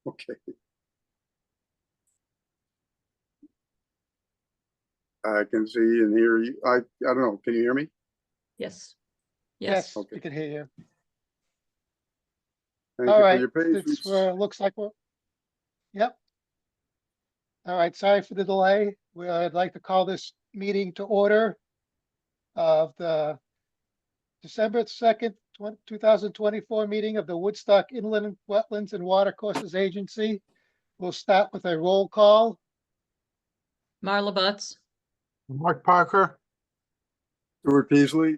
Okay. I can see and hear you. I don't know. Can you hear me? Yes. Yes, Okay. we can hear you. Thank All you right, for your patience. it's looks like we're, yep. All right, sorry for the delay. I'd like to call this meeting to order of the December 2nd, 2024 meeting of the Woodstock Inland Wetlands and Watercourses Agency. We'll start with a roll call. Marla Butts. Mark Parker. Stuart Peasley.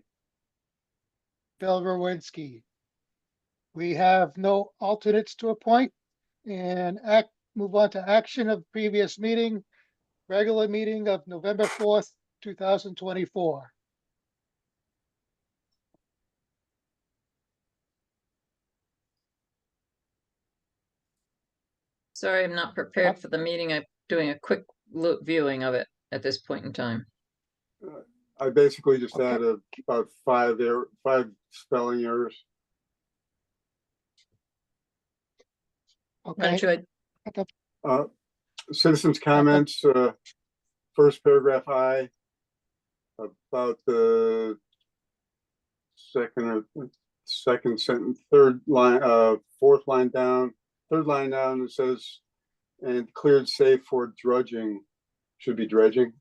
Bill Rowinski. We have no alternates to appoint and move on to action of previous meeting, regular meeting of November 4th, 2024. Sorry, I'm not prepared for the meeting. I'm doing a quick viewing of it at this point in time. I basically just Okay. had about five spelling errors. Madam Okay, Chair, Citizens comments, first paragraph I, about the second sentence, third line, fourth line down, third line down, it says, and cleared safe for drudging, should be dredging,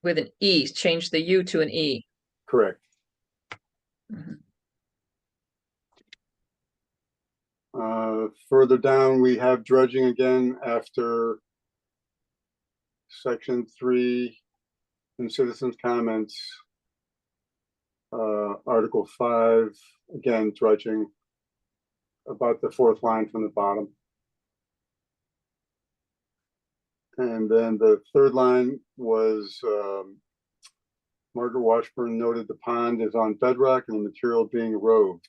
with an E, change the U to an E. correct. Mhm. Further down, we have dredging again after section 3 in citizens comments. Article 5, again, dredging, about the fourth line from the bottom. And then the third line was Margaret Washburn noted the pond is on bedrock and the material being roved.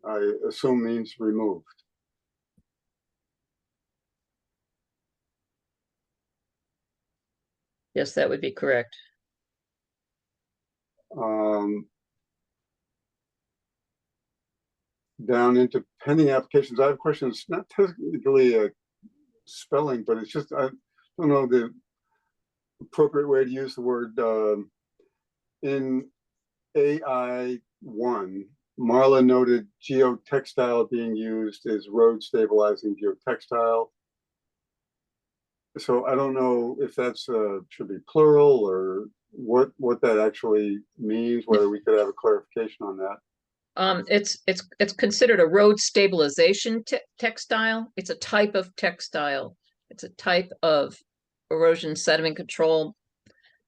I assume means removed. Yes, that would be correct. Down into pending applications, I have questions, not technically a spelling, but it's just, I don't know the appropriate way to use the word. In AI1, Marla noted geotextile being used as road stabilizing geotextile. So I don't know if that's should be plural or what that actually means, whether we could have a clarification on that. It's considered a road stabilization textile. It's a type of textile. It's a type of erosion sediment control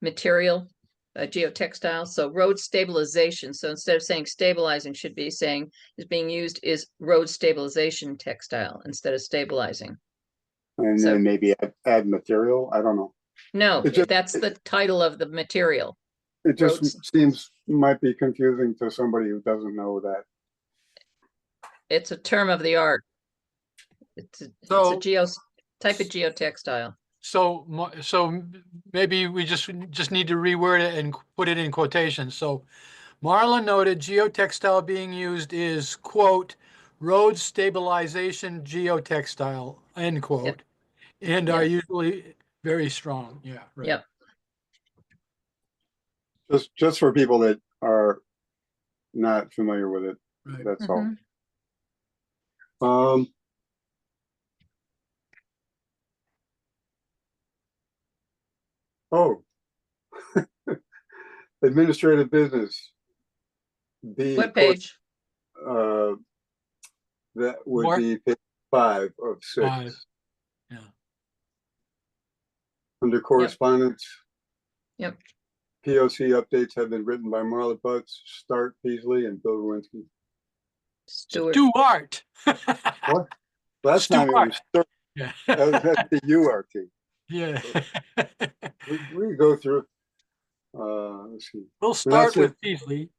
material, geotextile. So road stabilization. So instead of saying stabilizing, should be saying is being used is road stabilization textile instead of stabilizing. And So- then maybe add material. I don't know. No, that's the title of the material. It just Roads. seems might be confusing to somebody who doesn't know that. It's a term of the art. It's a type of geotextile. So maybe we just need to reword it and put it in quotations. So Marla noted geotextile being used is, quote, road stabilization geotextile, end quote, and are usually very strong. Yeah, right. Yep. Just for people that are not familiar with it, Right. that's Mhm. all. Oh, administrative business. B. What page? That would Mark? be page 5 of 6. 5. Yeah. Under correspondence. Yep. POC updates have been written by Marla Butts, Start Peasley, and Bill Rowinski. Stuart. Stuart. What? Last time it was Start. Yeah. That's the URT. Yeah. We go through. Let's see. We'll that's start it. with Peasley.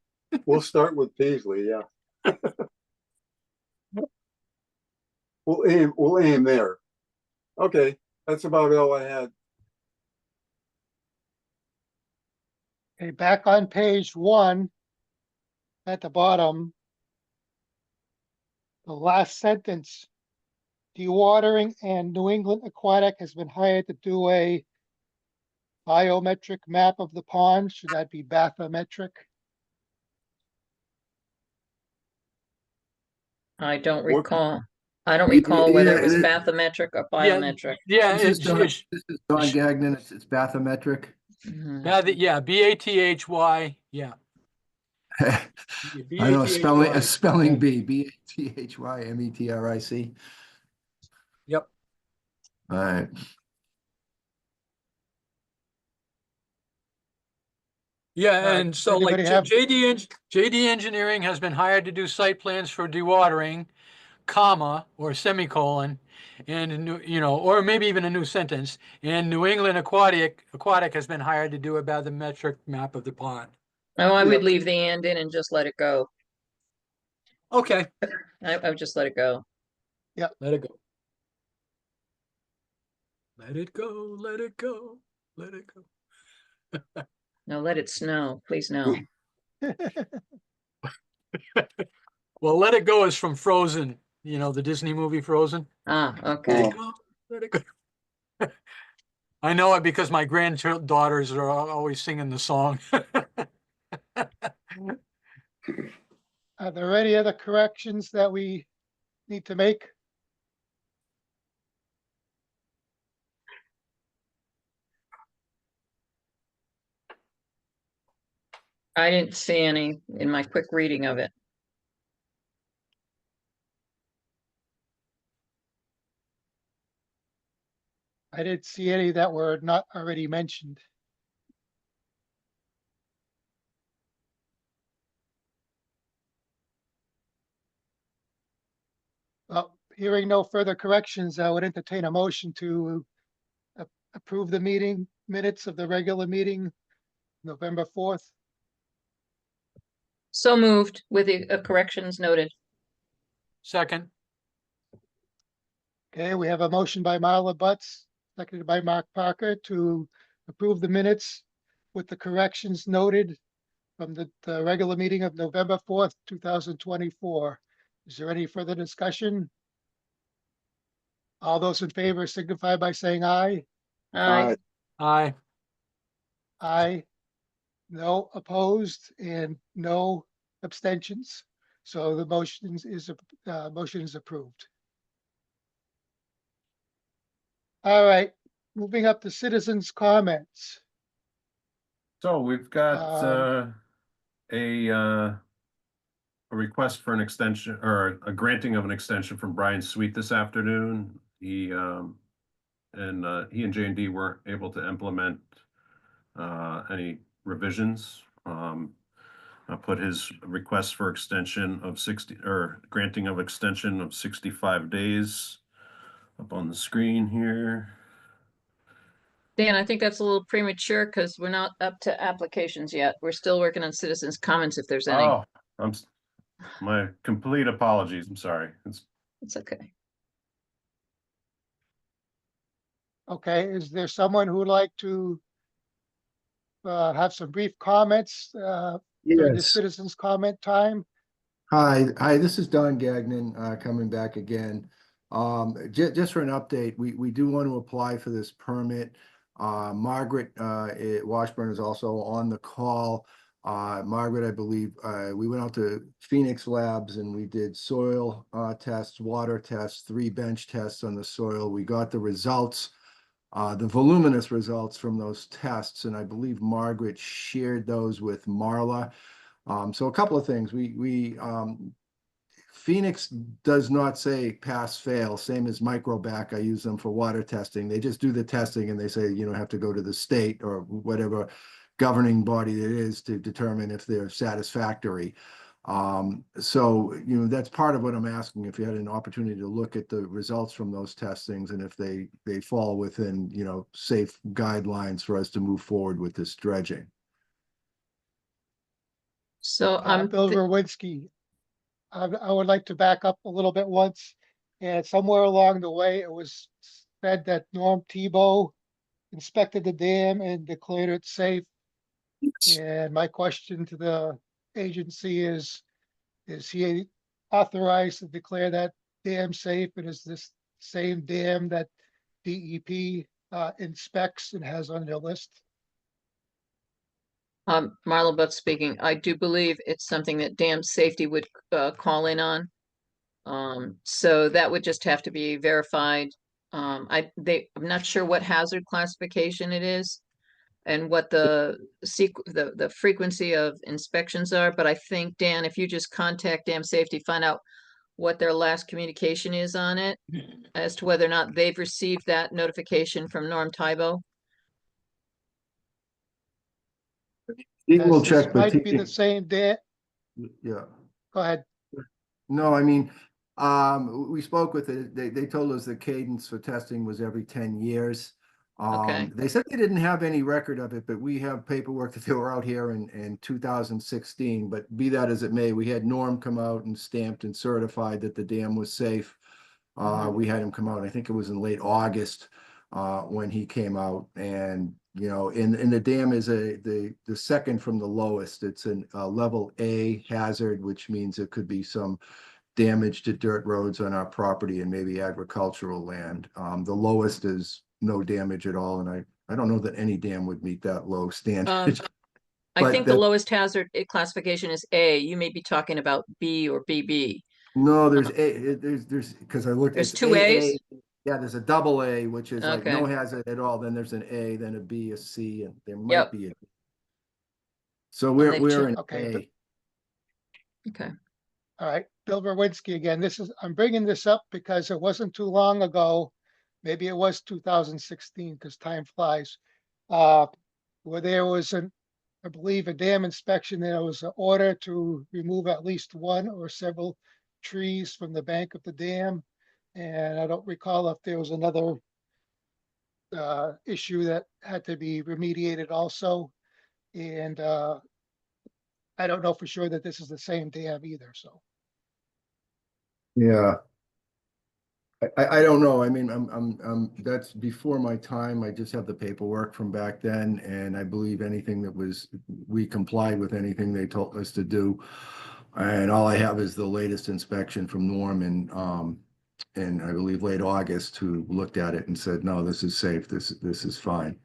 We'll start with Peasley. Yeah. We'll aim there. Okay, that's about all I had. okay, back on page 1, at the bottom, the last sentence, dewatering and New England Aquatic has been hired to do a biometric map of the pond. Should that be bathymetric? I don't What- recall. I don't Yeah, recall whether it was it- bathymetric or Yeah, biometric. yeah, This is Don, it's, this is Don Gagnon. It's bathymetric. Mhm. yeah, BATHY, yeah. I know spelling, spelling bee, BATHYMETRIC. Yep. All right. Yeah, All right, and does so like anybody have- JD Engineering has been hired to do site plans for dewatering, comma, or semicolon, and a new, or maybe even a new sentence. And New England Aquatic has been hired to do a bathymetric map of the pond. Oh, I would Yep. leave the and in and just let it go. Okay, I would just let it go. let it go. Let it go, let it go, let it go. No, let it snow, please no. Well, Let It Go is from Frozen, the Disney movie Frozen. Ah, Let okay. it go, let it go. I know it because my granddaughters are always singing the song. Are there any other corrections that we need to make? I didn't see any in my quick reading of it. I didn't see any that were not already mentioned. Well, hearing no further corrections, I would entertain a motion to approve the meeting minutes of the regular meeting, November 4th. So moved with the corrections noted. Second, Okay, we have a motion by Marla Butts, seconded by Mark Parker to approve the minutes with the corrections noted from the regular meeting of November 4th, 2024. Is there any further discussion? All those in favor signify by saying aye. Aye. aye. Aye. No opposed and no abstentions. So the motion is approved. All right, moving up to citizens' comments. So we've got Um, a request for an extension or a granting of an extension from Brian Sweet this afternoon. He and J&D weren't able to implement any revisions. I put his request for extension of 60 or granting of extension of 65 days up on the screen here. Dan, I think that's a little premature because we're not up to applications yet. We're still working on citizens' comments if there's any. Oh, my complete apologies. I'm sorry. It's okay. Okay, is there someone who would like to have some brief comments during the Yes. citizens' comment time? Hi, this is Don Gagnon, coming back again. Just for an update, we do want to apply for this permit. Margaret Washburn is also on the call. Margaret, I believe, we went out to Phoenix Labs and we did soil tests, water tests, 3 bench tests on the soil. We got the results, the voluminous results from those tests, and I believe Margaret shared those with Marla. So a couple of things. Phoenix does not say pass fail, same as Microbac. I use them for water testing. They just do the testing and they say, have to go to the state or whatever governing body it is to determine if they're satisfactory. So, that's part of what I'm asking, if you had an opportunity to look at the results from those testings and if they fall within, safe guidelines for us to move forward with this dredging. So Bill Verwinski, I would like to back up a little bit once. And somewhere along the way, it was said that Norm Tebow inspected the dam and declared it safe. And my question to the agency is he authorized to declare that dam safe? And is this same dam that DEP inspects and has on their list? Marla Butt speaking. I do believe it's something that dam safety would call in on. So that would just have to be verified. I'm not sure what hazard classification it is and what the frequency of inspections are, but I think, Dan, if you just contact dam safety, find out what their last communication is on it, as to whether or not they've received that notification from Norm Tybo. He will Yes, this check, but might be the same dam. yeah. Go ahead. No, I mean, we spoke with it. They told us the cadence for testing was every 10 years. Okay. They said they didn't have any record of it, but we have paperwork that they were out here in 2016. But be that as it may, we had Norm come out and stamped and certified that the dam was safe. We had him come out, I think it was in late August, when he came out, and you know, in the dam is the second from the lowest. It's a level A hazard, which means it could be some damage to dirt roads on our property and maybe agricultural land. The lowest is no damage at all, and I don't know that any dam would meet that low standard. I But think the lowest hazard classification is A. You may be talking about B or BB. no, there's because I looked. There's It's two A's? Yeah, there's a double A, which is like no Okay. hazard at all. Then there's an A, then a B, a C, and there might Yep. be a. So they've we're in Okay. A. Okay. All right, Bill Verwinski again. I'm bringing this up because it wasn't too long ago, maybe it was 2016, because time flies, where there was I believe, a dam inspection. There was an order to remove at least one or several trees from the bank of the dam. And I don't recall if there was another issue that had to be remediated also. And I don't know for sure that this is the same dam either, so. Yeah. I don't know. I mean, that's before my time. I just have the paperwork from back then, and I believe anything we complied with anything they told us to do. And all I have is the latest inspection from Norm and I believe late August, who looked at it and said, no, this is safe. This is fine.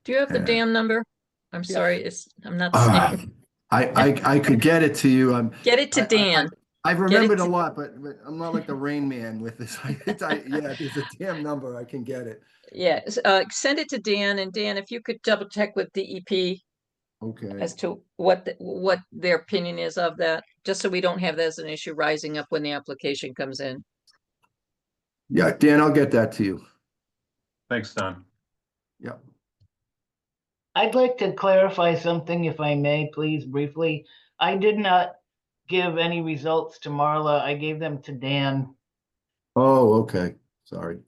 Do you have the And- dam number? I'm Yeah. sorry, I'm not Ah, seeing. I could get it to you. Get it to Dan. I've remembered a to- lot, but I'm not like the Rain Man with this. Yeah, there's a damn number. I can get it. Yeah, send it to Dan, and Dan, if you could double check with DEP Okay. as to what their opinion is of that, just so we don't have that as an issue rising up when the application comes in. Yeah, Dan, I'll get that to you. Thanks, Don. Yeah. I'd like to clarify something, if I may, please, briefly. I did not give any results to Marla. I gave them to Dan. Oh, okay. Sorry.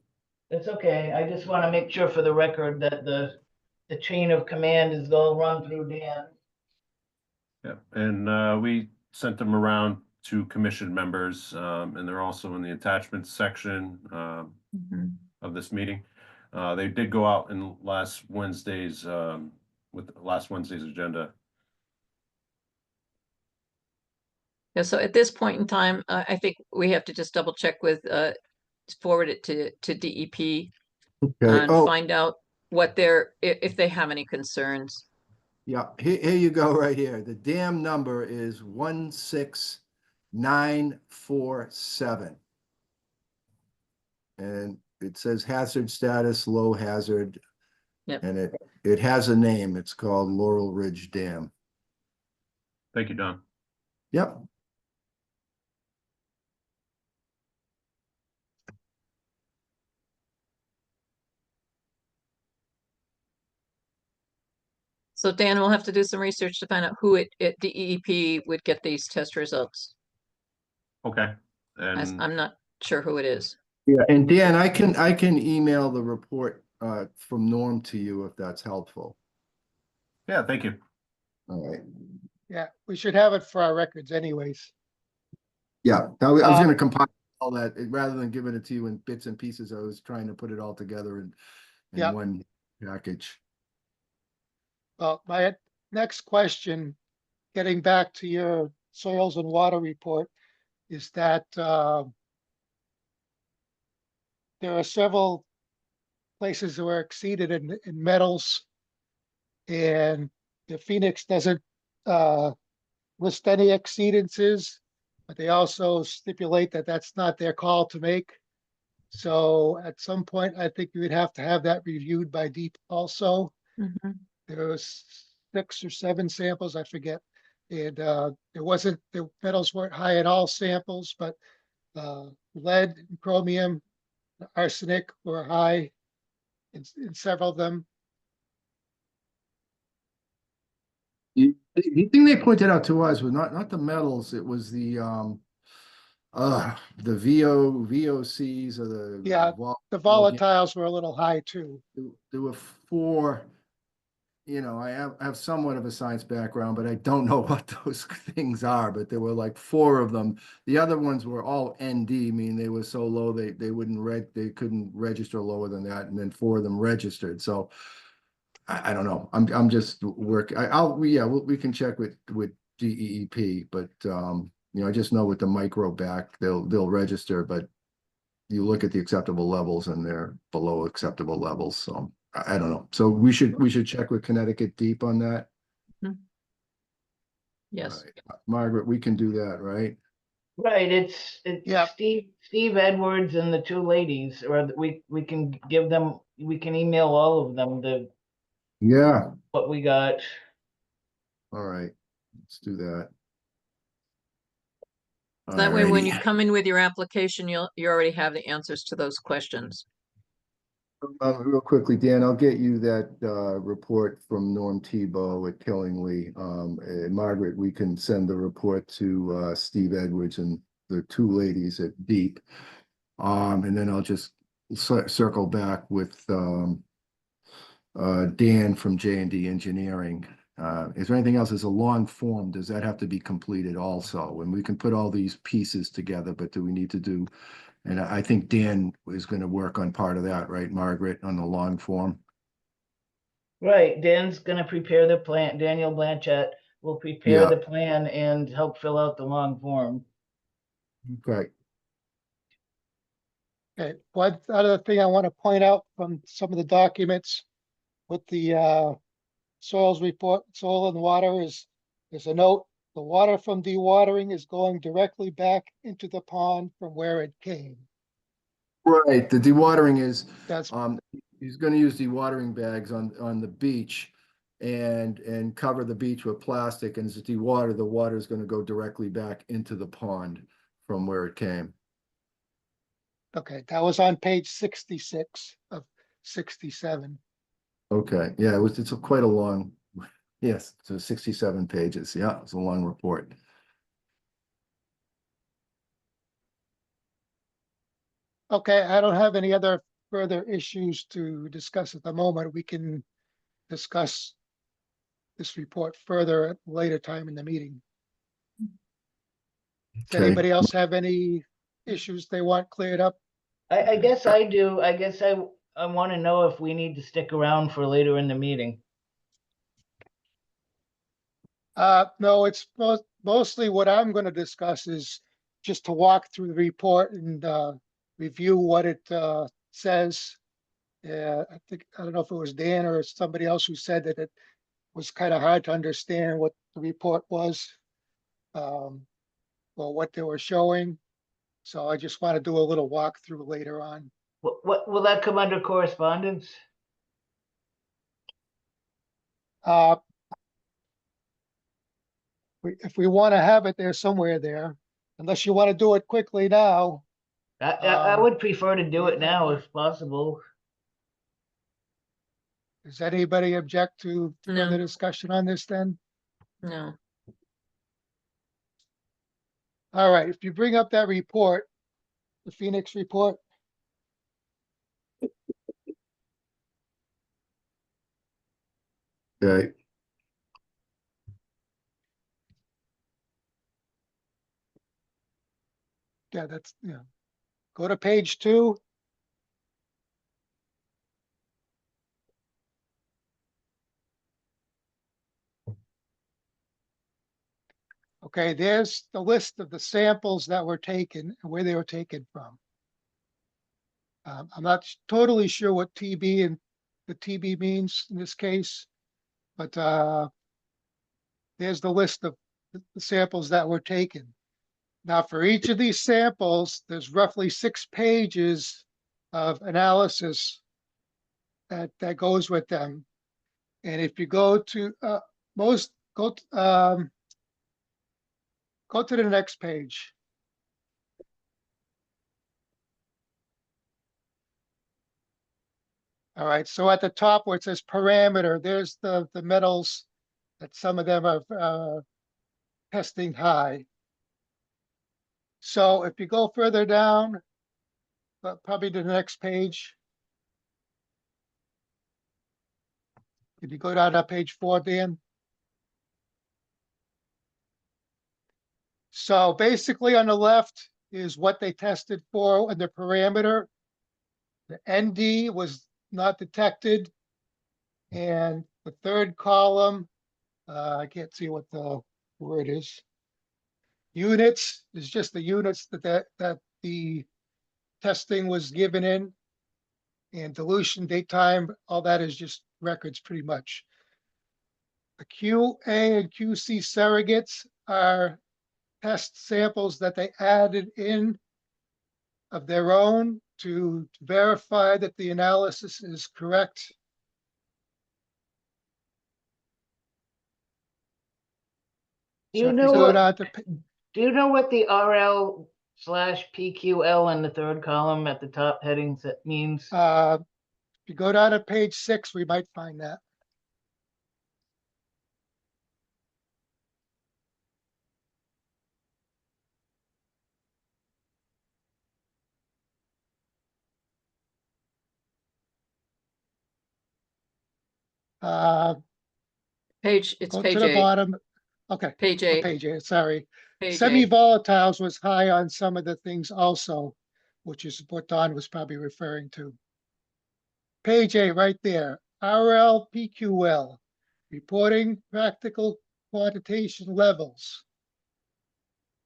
It's okay. I just want to make sure for the record that the chain of command is all run through Dan. Yeah, and we sent them around to commission members, and they're also in the attachments section of this meeting. They did go out in last Wednesday's with last Wednesday's agenda. Yeah, so at this point in time, I think we have to just double check with, forward it to DEP Okay. and Oh, find out if they have any concerns. yeah. Here you go right here. The dam number is 16947. And it says hazard status, low hazard. Yep. And it has a name. It's called Laurel Ridge Dam. Thank you, Don. Yep. So Dan will have to do some research to find out who at DEP would get these test results. Okay, and I'm not sure who it is. Yeah, and Dan, I can email the report from Norm to you if that's helpful. yeah, thank you. All right. Yeah, we should have it for our records anyways. Yeah, I was going to compile all that rather than giving it to you in bits and pieces. I was trying to put it all together in Yeah. one package. Well, my next question getting back to your soils and water report, is that there are several places that were exceeded in metals. And the Phoenix doesn't list any exceedances, but they also stipulate that that's not their call to make. So at some point, I think you would have to have that reviewed by Deep also. Mhm. There was 6 or 7 samples, I forget. And it wasn't, the metals weren't high in all samples, but lead, chromium, arsenic were high in several of them. The thing they pointed out to us was not the metals, it was the VOCs or the. Yeah, the volatiles were a little high too. There were 4, I have somewhat of a science background, but I don't know what those things are, but there were like 4 of them. The other ones were all ND, meaning they were so low they they couldn't register lower than that, and then 4 of them registered. So I don't know. I'm just we can check with DEEP, but I just know with the micro back they'll register, but you look at the acceptable levels and they're below acceptable levels. So I don't know. So we should check with Connecticut Deep on that. Yes. Right. Margaret, we can do that, right? Right, it's Yeah. Steve Edwards and the 2 ladies, or we can give them, we can email all of them Yeah. what we got. All right. Let's do that. That way, when you Alrighty. come in with your application, you already have the answers to those questions. Real quickly, Dan, I'll get you that report from Norm Tebow at Killingly. And Margaret, we can send the report to Steve Edwards and the 2 ladies at Deep. And then I'll just circle back with Dan from J&D Engineering. Is there anything else? As a long form, does that have to be completed also? And we can put all these pieces together, but do we need to do? And I think Dan is going to work on part of that, right, Margaret, on the long form? Right, Dan's gonna prepare the plan, Daniel Blanchett will prepare Yeah. the plan and help fill out the long form. Okay. Okay, one other thing I want to point out from some of the documents with the soils report, soil and water is, there's a note, the water from dewatering is going directly back into the pond from where it came. Right, the dewatering is, That's, he's gonna use dewatering bags on the beach and cover the beach with plastic, and as it dewater, the water is gonna go directly back into the pond from where it came. okay, that was on page 66 of 67. Okay, yeah, it's quite a long, yes, so 67 pages, yeah, it's a long report. Okay, I don't have any other further issues to discuss at the moment. We can discuss this report further at a later time in the meeting. Does Okay. anybody else have any issues they want cleared up? I guess I do, I guess I wanna know if we need to stick around for later in the meeting. No, it's mostly what I'm gonna discuss is just to walk through the report and review what it says. I think, I don't know if it was Dan or somebody else who said that it was kind of hard to understand what the report was. Or what they were showing. So I just want to do a little walkthrough later on. What will that come under correspondence? If we want to have it there somewhere there, unless you want to do it quickly now. I would prefer to do it now if possible. Does anybody object to further No. discussion on this then? No. All right, if you bring up that report, the Phoenix report. Okay, Yeah, that's, go to page 2. Okay, there's the list of the samples that were taken and where they were taken from. I'm not totally sure what TB and the TB means in this case, but there's the list of the samples that were taken. Now, for each of these samples, there's roughly 6 pages of analysis that goes with them. And if you go to go to the next page. All right, so at the top where it says parameter, there's the metals that some of them are testing high. So if you go further down, probably to the next page. If you go down to page 4, Dan. So basically on the left is what they tested for and the parameter. The ND was not detected. And the third column, I can't see what the word is. Units is just the units that the testing was given in. And dilution, date, time, all that is just records pretty much. The QA and QC surrogates are test samples that they added in of their own to verify that the analysis is correct. Do So you if know go what, down to, do you know what the RL/PQL in the third column at the top headings that means? if you go down to page 6, we might find that. It's Go to page the 8, bottom. Okay, page 8, page 8, sorry. page 8. Semi-volatiles was high on some of the things also, which is what Don was probably referring to. Page 8, right there, RLPQL, reporting practical quantitation levels.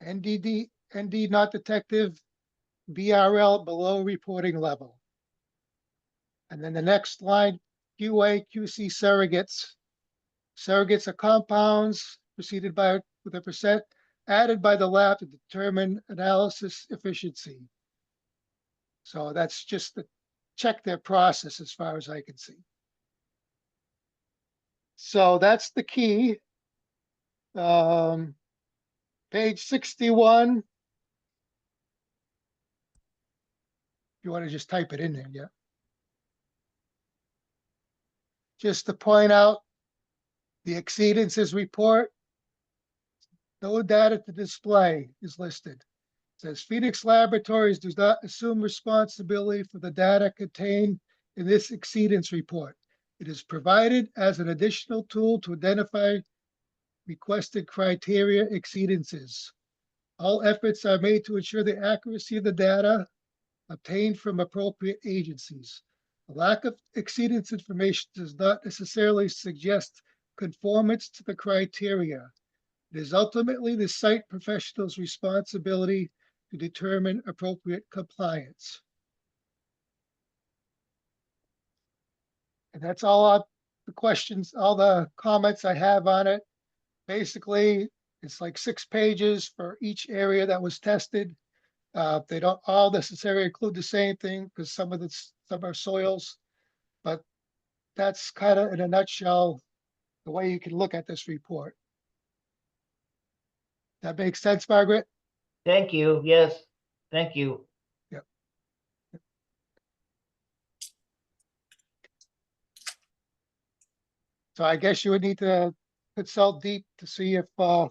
ND not detective, BRL below reporting level. And then the next line, QA, QC surrogates. Surrogates are compounds preceded by with a percent added by the lab to determine analysis efficiency. So that's just to check their process as far as I can see. So that's the key. Page 61. If you want to just type it in there, yeah. Just to point out the exceedances report. No data to display is listed. It says Phoenix Laboratories does not assume responsibility for the data contained in this exceedance report. It is provided as an additional tool to identify requested criteria exceedances. All efforts are made to ensure the accuracy of the data obtained from appropriate agencies. A lack of exceedance information does not necessarily suggest conformance to the criteria. It is ultimately the site professional's responsibility to determine appropriate compliance. And that's all the questions, all the comments I have on it. Basically, it's like 6 pages for each area that was tested. They don't all necessarily include the same thing because some are soils, but that's kind of in a nutshell the way you can look at this report. That makes sense, Margaret? Thank you, yes, thank you. Yep. So I guess you would need to consult deep to see if the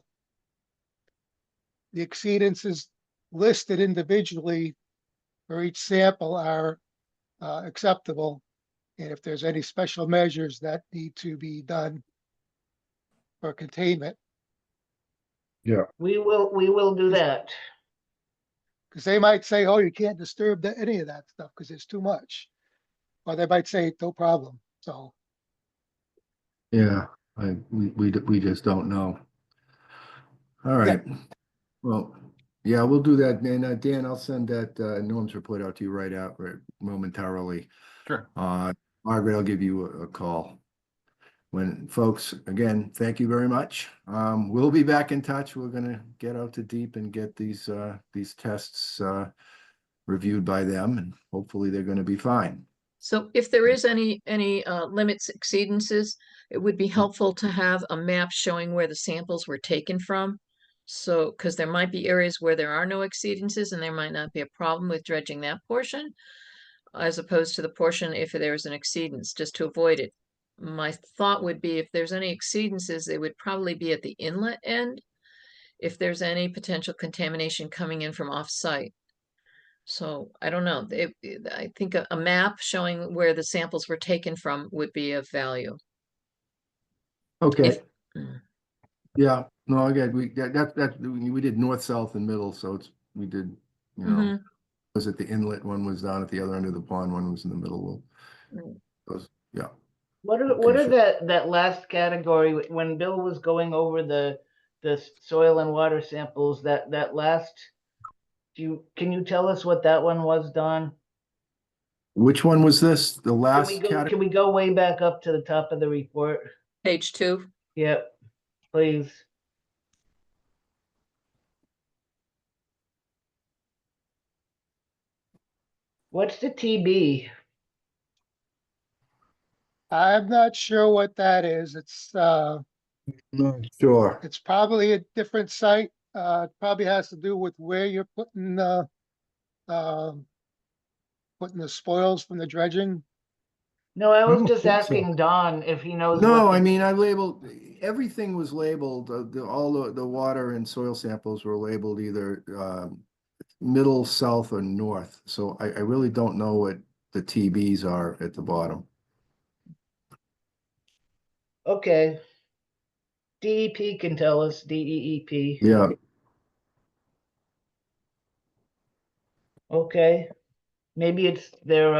exceedances listed individually for each sample are acceptable, and if there's any special measures that need to be done for containment. We will do that. Because they might say, oh, you can't disturb any of that stuff because it's too much. Or they might say, no problem. So, Yeah, we just don't know. All right. Well, yeah, we'll do that. And Dan, I'll send that Norm's report out to you right momentarily. Sure. Margaret, I'll give you a call. When folks, again, thank you very much. We'll be back in touch. We're gonna get out to deep and get these tests reviewed by them, and hopefully they're gonna be fine. So if there is any limits exceedances, it would be helpful to have a map showing where the samples were taken from. So, because there might be areas where there are no exceedances and there might not be a problem with dredging that portion, as opposed to the portion if there's an exceedance, just to avoid it. My thought would be if there's any exceedances, they would probably be at the inlet end, if there's any potential contamination coming in from off-site. So I don't know. I think a map showing where the samples were taken from would be of value. Okay, If, mm, yeah, no, again, we did north, south, and middle, so we did, you know, mhm, was it the inlet, one was down at the other end of the pond, one was in the middle. mm. Yeah. What are Okay, sure. that last category when Bill was going over the soil and water samples, that last, can you tell us what that one was, Don? Which one was this? The last category? Can we go way back up to the top of the report? Page 2. Yep, please. What's the TB? I'm not sure what that is. Sure. It's probably a different site. It probably has to do with where you're um, putting the spoils from the dredging. No, I I was don't just think so. asking Don if he knows No, what I the, mean, I labeled, everything was labeled, all the water and soil samples were labeled either middle, south, or north. So I really don't know what the TBs are at the bottom. okay. DEP can tell us, DEEP. Yeah, Okay. Maybe it's their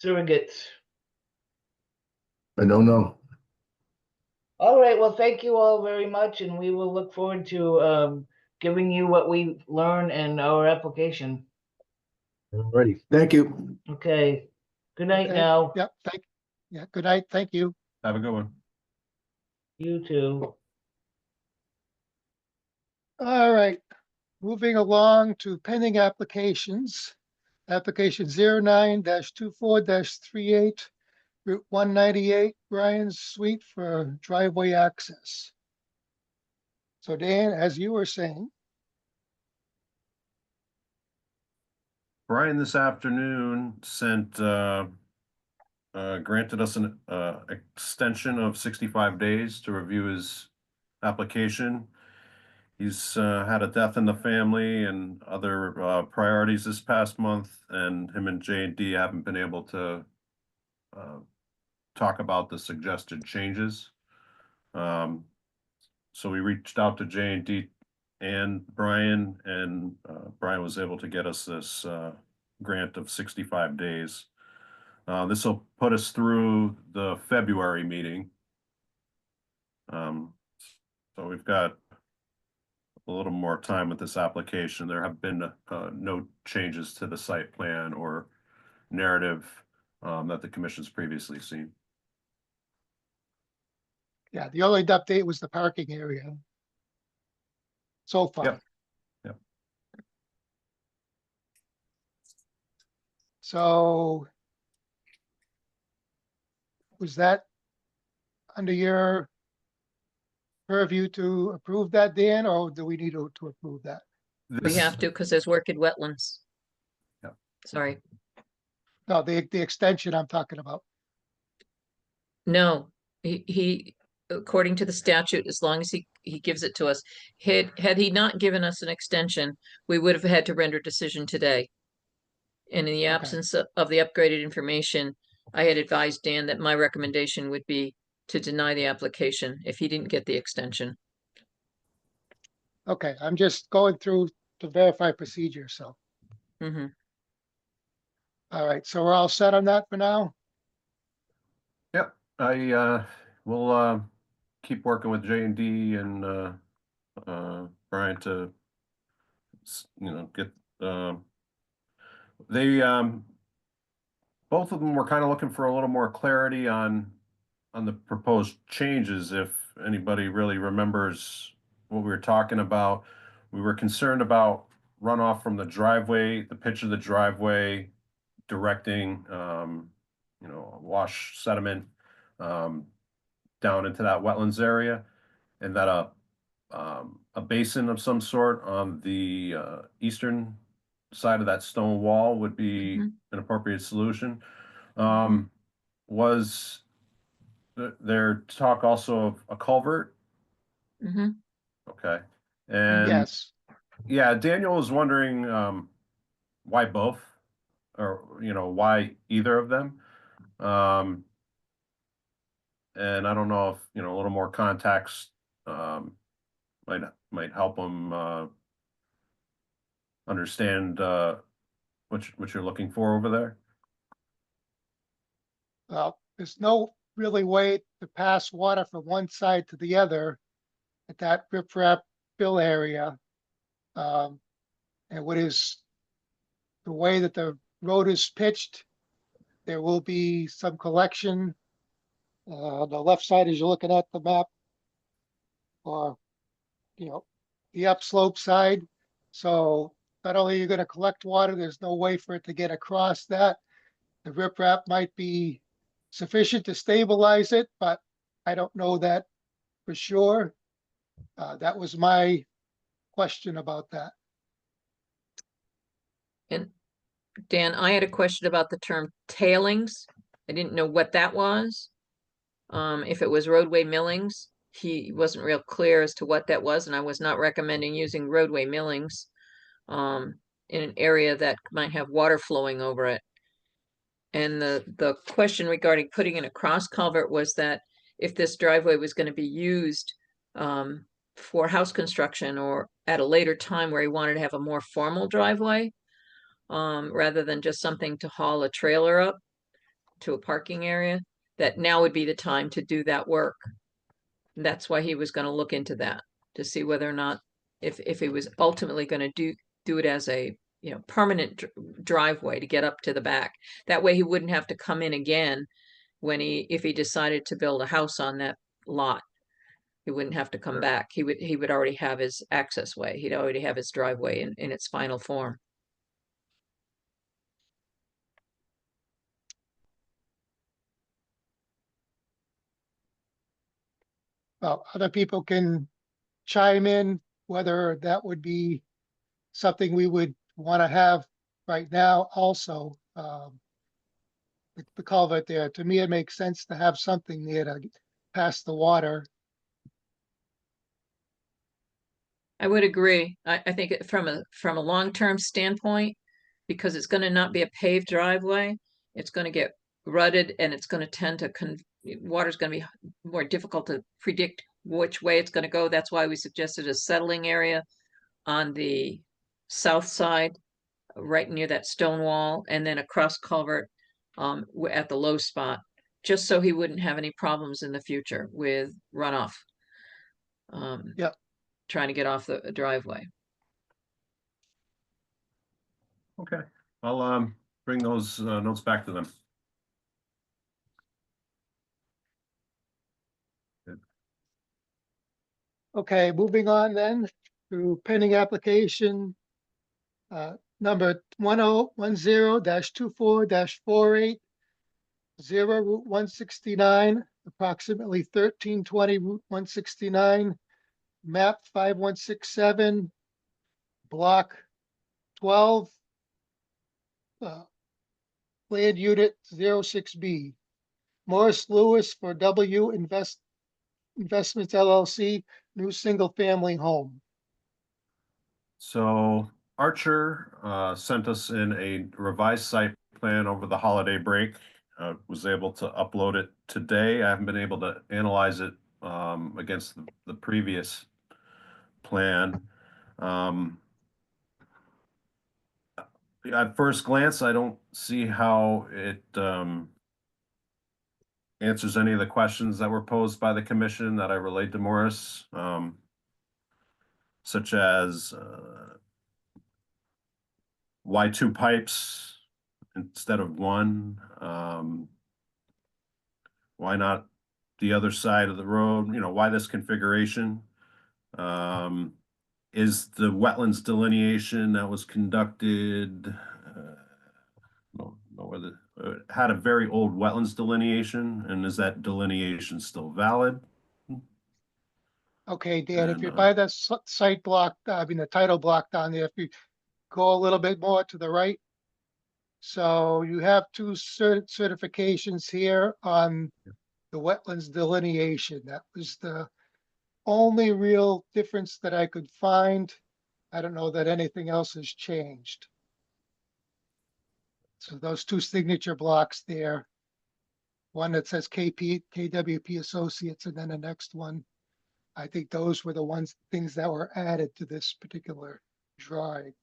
surrogates. I don't know. All right, well, thank you all very much, and we will look forward to giving you what we learn in our application. Alrighty. Thank you. Okay. Good night Okay. now. Yep, yeah, good night. Thank you. Have a good one. You too. All right, moving along to pending applications. Application 09-24-38, Route 198, Brian's Suite for driveway access. So Dan, as you were saying, Brian this afternoon granted us an extension of 65 days to review his application. He's had a death in the family and other priorities this past month, and him and J&D haven't been able to talk about the suggested changes. So we reached out to J&D and Brian, and Brian was able to get us this grant of 65 days. This will put us through the February meeting. So we've got a little more time with this application. There have been no changes to the site plan or narrative that the commission's previously seen. yeah, the only update was the parking area. So far. Yep. Yep. So was that under your purview to approve that, Dan, or do we need to approve that? We have to, because there's work in wetlands. Yeah. Sorry. No, the extension I'm talking about. No, he, according to the statute, as long as he gives it to us, had he not given us an extension, we would have had to render decision today. And in the absence of the upgraded information, I had advised Dan that my recommendation would be to deny the application if he didn't get the extension. Okay, I'm just going through to verify procedure, so. Mhm. All right, so we're all set on that for now? Yep, I will keep working with J&D and Brian to, get, they, both of them were kind of looking for a little more clarity on the proposed changes. If anybody really remembers what we were talking about, we were concerned about runoff from the driveway, the pitch of the driveway, directing, wash sediment down into that wetlands area, and that a basin of some sort on the eastern side of that stone wall would be Mhm. an appropriate solution. Was there talk also of a culvert? Hmm. Okay. And Yes, yeah, Daniel was wondering why both, or why either of them. And I don't know if a little more context might help him understand what you're looking for over there. well, there's no really way to pass water from one side to the other at that riprap fill area. And what is the way that the road is pitched, there will be some collection. On the left side, as you're looking at the map, or, the upslope side. So not only are you gonna collect water, there's no way for it to get across that. The riprap might be sufficient to stabilize it, but I don't know that for sure. That was my question about that. And Dan, I had a question about the term tailings. I didn't know what that was. If it was roadway millings, he wasn't real clear as to what that was, and I was not recommending using roadway millings in an area that might have water flowing over it. And the question regarding putting in a cross culvert was that if this driveway was going to be used for house construction or at a later time where he wanted to have a more formal driveway, rather than just something to haul a trailer up to a parking area, that now would be the time to do that work. And that's why he was going to look into that to see whether or not if he was ultimately going to do it as a permanent driveway to get up to the back. That way he wouldn't have to come in again if he decided to build a house on that lot. He wouldn't have to come Sure. back. He would already have his access way. He'd already have his driveway in its final form. Well, other people can chime in whether that would be something we would want to have right now also. The culvert there, to me, it makes sense to have something there to pass the water. I would agree. I think from a long-term standpoint, because it's going to not be a paved driveway, it's going to get rutted and it's going to tend to water's going to be more difficult to predict which way it's going to go. That's why we suggested a settling area on the south side, right near that stone wall, and then a cross culvert at the low spot, just so he wouldn't have any problems in the future with runoff. Yep. Trying to get off the driveway. Okay, I'll bring those notes back to them. Okay, moving on then to pending application number 1010-24-48, 0 Route 169, approximately 1320 Route 169, map 5167, block 12, land unit 06B. Morris Lewis for Investments LLC, new single-family home. So Archer sent us in a revised site plan over the holiday break. Was able to upload it today. I haven't been able to analyze it against the previous plan. At first glance, I don't see how it answers any of the questions that were posed by the commission that I relayed to Morris, such as why 2 pipes instead of 1? Why not the other side of the road? You know, why this configuration? Is the wetlands delineation that was conducted, no, whether it had a very old wetlands delineation, and is that delineation still valid? Okay, Dan, if And, you buy the site block, I mean, the title block down there, if you go a little bit more to the right. So you have 2 certifications here on the wetlands delineation. That was the only real difference that I could find. I don't know that anything else has changed. So those 2 signature blocks there, one that says KWP Associates, and then the next one, I think those were the things that were added to this particular drawing.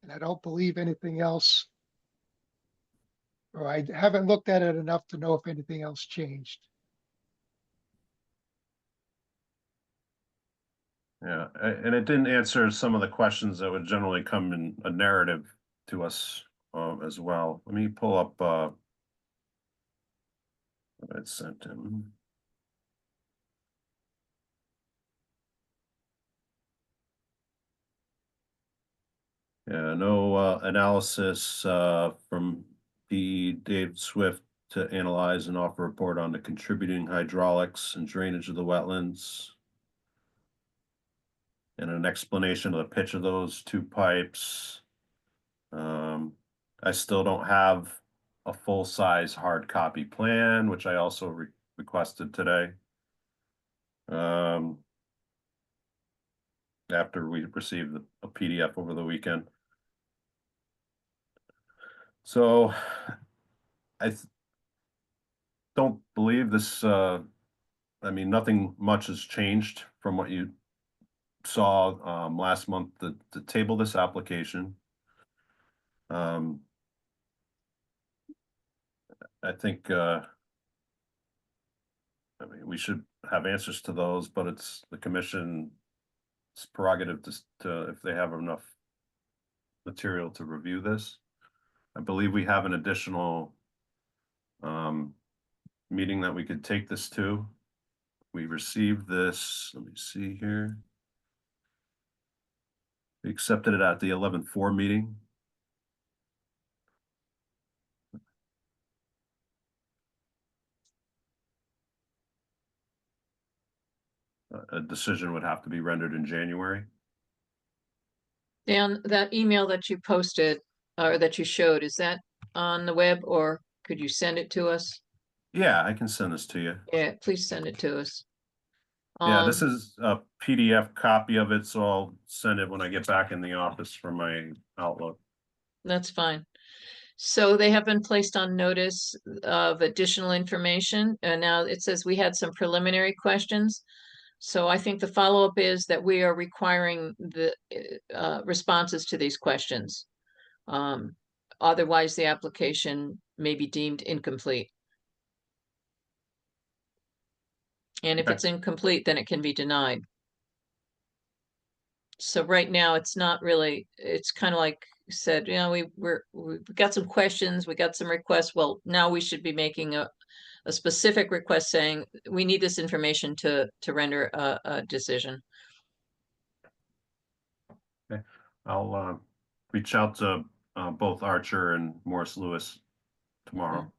And I don't believe anything else, or I haven't looked at it enough to know if anything else changed. yeah, and it didn't answer some of the questions that would generally come in a narrative to us as well. Let me pull up what I'd sent him. Yeah, no analysis from Dave Swift to analyze and offer a report on the contributing hydraulics and drainage of the wetlands. And an explanation of the pitch of those 2 pipes. I still don't have a full-size hard copy plan, which I also requested today. After we received a PDF over the weekend. So I don't believe this, I mean, nothing much has changed from what you saw last month to table this application. I think I mean, we should have answers to those, but it's the commission's prerogative to if they have enough material to review this. I believe we have an additional meeting that we could take this to. We received this, let me see here. We accepted it at the 11-4 meeting. A decision would have to be rendered in January. Dan, that email that you posted or that you showed, is that on the web or could you send it to us? Yeah, I can send this to you. Yeah, please send it to us. Yeah, this is a PDF copy of it, so I'll send it when I get back in the office for my Outlook. That's fine. So they have been placed on notice of additional information, and now it says we had some preliminary questions. So I think the follow-up is that we are requiring the responses to these questions. Otherwise, the application may be deemed incomplete. And if Okay. it's incomplete, then it can be denied. So right now, it's not really, it's kind of like you said, you know, we've got some questions, we got some requests. Well, now we should be making a specific request saying we need this information to render a decision. Okay, I'll reach out to both Archer and Morris Lewis tomorrow.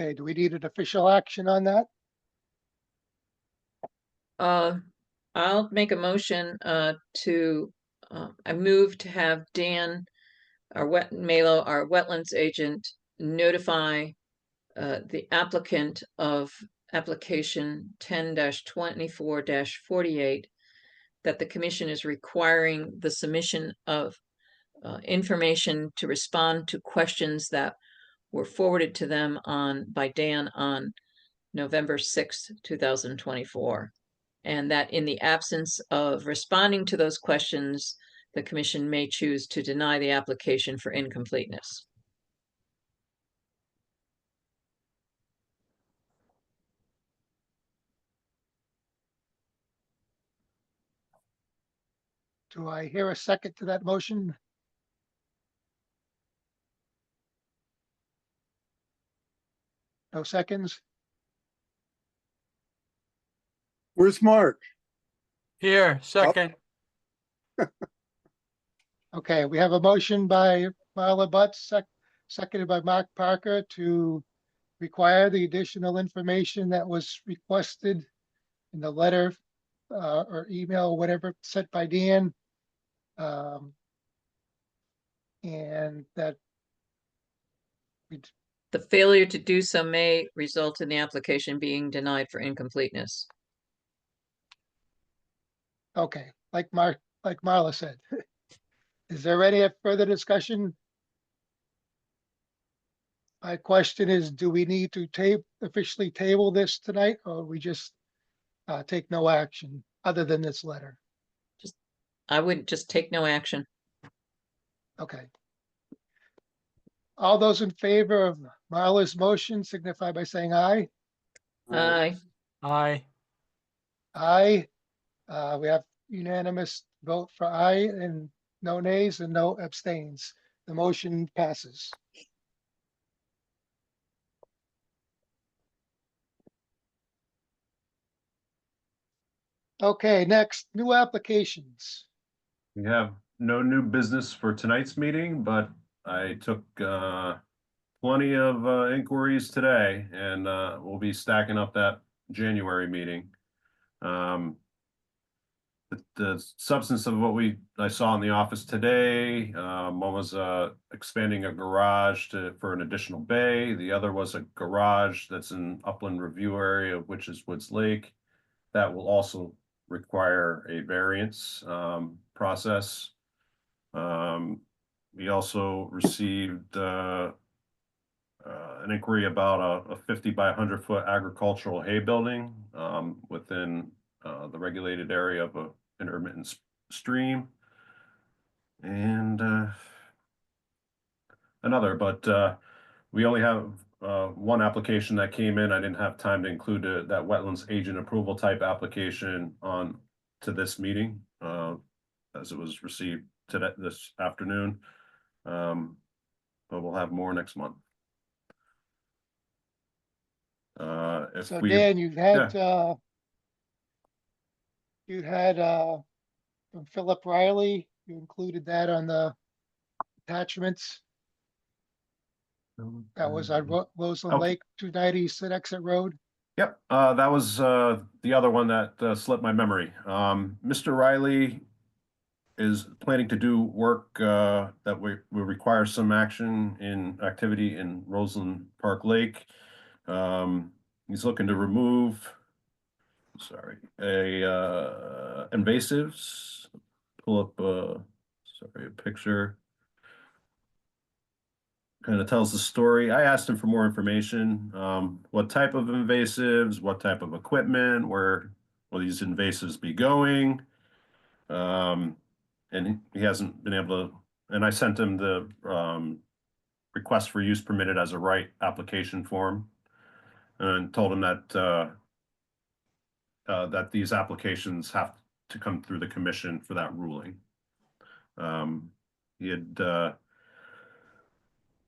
Okay, do we need an official action on that? I'll make a motion to I move to have Dan, our wetlands agent, notify the applicant of application 10-24-48 that the commission is requiring the submission of information to respond to questions that were forwarded to them by Dan on November 6th, 2024. And that in the absence of responding to those questions, the commission may choose to deny the application for incompleteness. Do I hear a second to that motion? No seconds? Where's Mark? Here, second. Okay, we have a motion by Marla Butts, seconded by Mark Parker to require the additional information that was requested in the letter or email, whatever, sent by Dan. And that we, The failure to do so may result in the application being denied for incompleteness. okay, like Marla said. Is there any further discussion? My question is, do we need to officially table this tonight, or we just take no action other than this letter? I would just take no action. Okay. All those in favor of Marla's motion signify by saying aye. Aye. Aye. Aye. We have unanimous vote for aye and no nays and no abstains. The motion passes. Okay, next, new applications. We have no new business for tonight's meeting, but I took plenty of inquiries today, and we'll be stacking up that January meeting. The substance of what I saw in the office today, one was expanding a garage for an additional bay. The other was a garage that's in upland review area, which is Woods Lake. That will also require a variance process. We also received an inquiry about a 50 by 100 foot agricultural hay building within the regulated area of a intermittent stream, and another, but we only have one application that came in. I didn't have time to include that wetlands agent approval type application on to this meeting as it was received this afternoon, but we'll have more next month. So Dan, you had from Philip Riley, you included that on the attachments. That was on Roseland Okay. Lake, 290 Sit Exit Road. Yep, that was the other one that slipped my memory. Mr. Riley is planning to do work that will require some activity in Roseland Park Lake. He's looking to remove, invasives. Pull up a picture. Kind of tells the story. I asked him for more information. What type of invasives, what type of equipment, where will these invasives be going? And he hasn't been able to, and I sent him the request for use permitted as a right application form and told him that that these applications have to come through the commission for that ruling. He had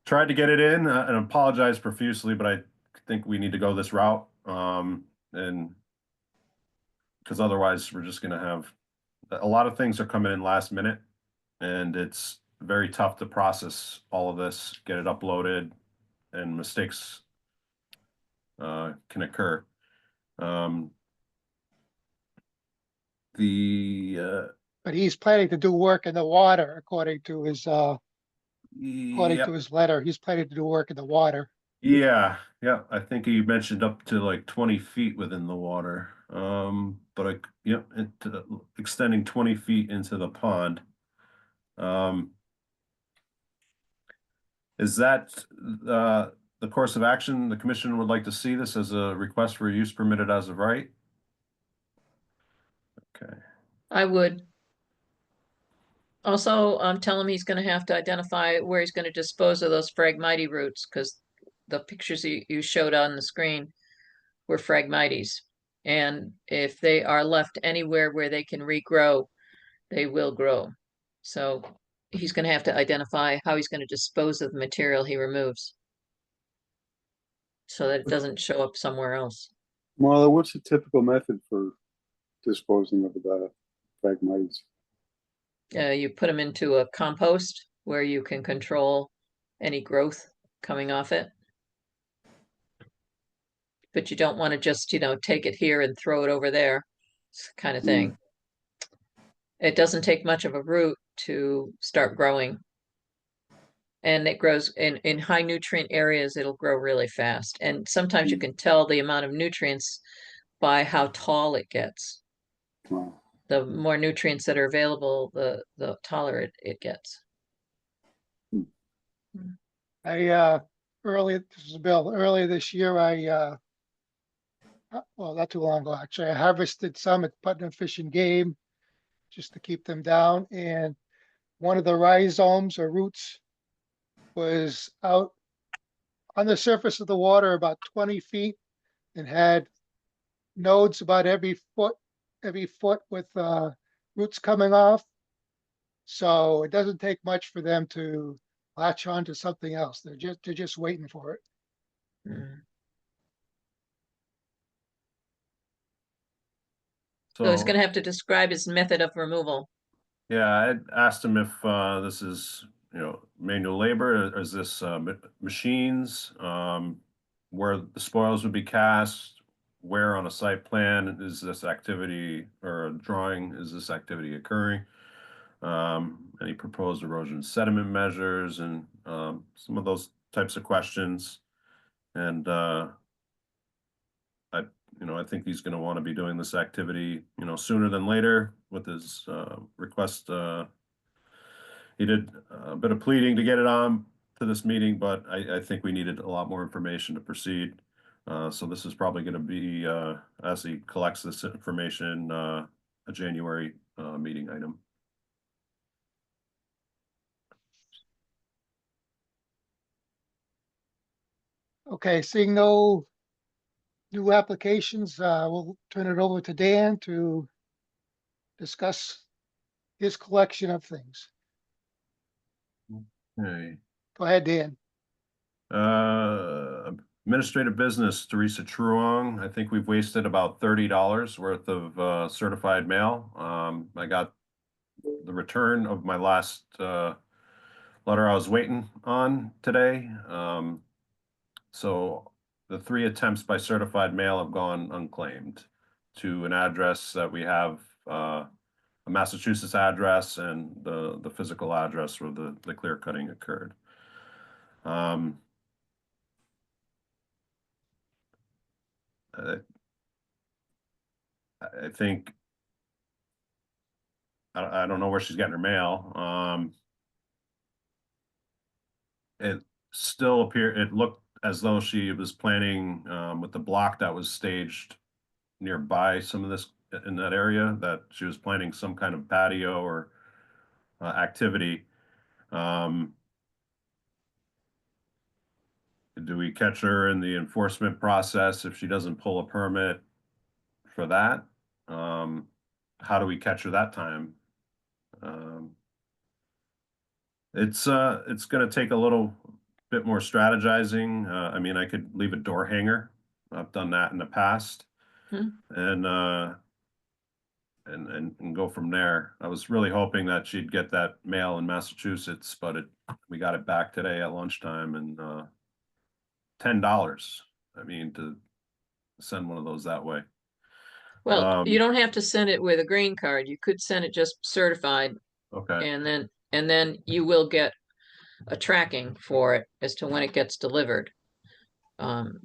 tried to get it in and apologized profusely, but I think we need to go this route. And because otherwise we're just going to have a lot of things are coming in last minute, and it's very tough to process all of this, get it uploaded, and mistakes can occur. But he's planning to do work in the water, according to his Yep. letter. He's planning to do work in the water. Yeah, I think he mentioned up to like 20 feet within the water. But extending 20 feet into the pond. Is that the course of action? The commission would like to see this as a request for use permitted as of right? Okay. I would. Also, tell him he's gonna have to identify where he's gonna dispose of those Phragmite roots, because the pictures you showed on the screen were Phragmites. And if they are left anywhere where they can regrow, they will grow. So he's gonna have to identify how he's gonna dispose of the material he removes. So that it doesn't show up somewhere else. Marla, what's the typical method for disposing of the phragmites? You put them into a compost where you can control any growth coming off it. But you don't want to just, take it here and throw it over there, kind of thing. It doesn't take much of a root to start growing. And it grows in high nutrient areas, it'll grow really fast. And sometimes you can tell the amount of nutrients by how tall it gets. Wow. The more nutrients that are available, the taller it gets. This is Bill, earlier this year, well, not too long ago, actually, I harvested some at Putnam Fish and Game just to keep them down, and one of the rhizomes or roots was out on the surface of the water about 20 feet and had nodes about every foot with roots coming off. So it doesn't take much for them to latch on to something else. They're just waiting for it. Mm. So he's So, gonna have to describe his method of removal. yeah, I asked him if this is, manual labor, or is this machines? Where the spoils would be cast, where on a site plan is this activity, or a drawing, is this activity occurring? Any proposed erosion sediment measures, and some of those types of questions. And I think he's going to want to be doing this activity, sooner than later with his request. He did a bit of pleading to get it on to this meeting, but I think we needed a lot more information to proceed. So this is probably going to be, as he collects this information, a January meeting item. Okay, seeing no new applications, we'll turn it over to Dan to discuss his collection of things. Okay. Go ahead, Dan. Administrative business, Teresa Truong. I think we've wasted about $30 worth of certified mail. I got the return of my last letter I was waiting on today. So the 3 attempts by certified mail have gone unclaimed to an address that we have, a Massachusetts address, and the physical address where the clear cutting occurred. I think I don't know where she's getting her mail. It looked as though she was planning with the block that was staged nearby some of this in that area, that she was planning some kind of patio or activity. Do we catch her in the enforcement process if she doesn't pull a permit for that? How do we catch her that time? It's going to take a little bit more strategizing. I mean, I could leave a door hanger. I've done that in the past. And go from there. I was really hoping that she'd get that mail in Massachusetts, but we got it back today at lunchtime, and $10. I mean, to send one of those that way. Well, you don't have to send it with a green card. You could send it just certified, Okay. and then you will get a tracking for it as to when it gets delivered.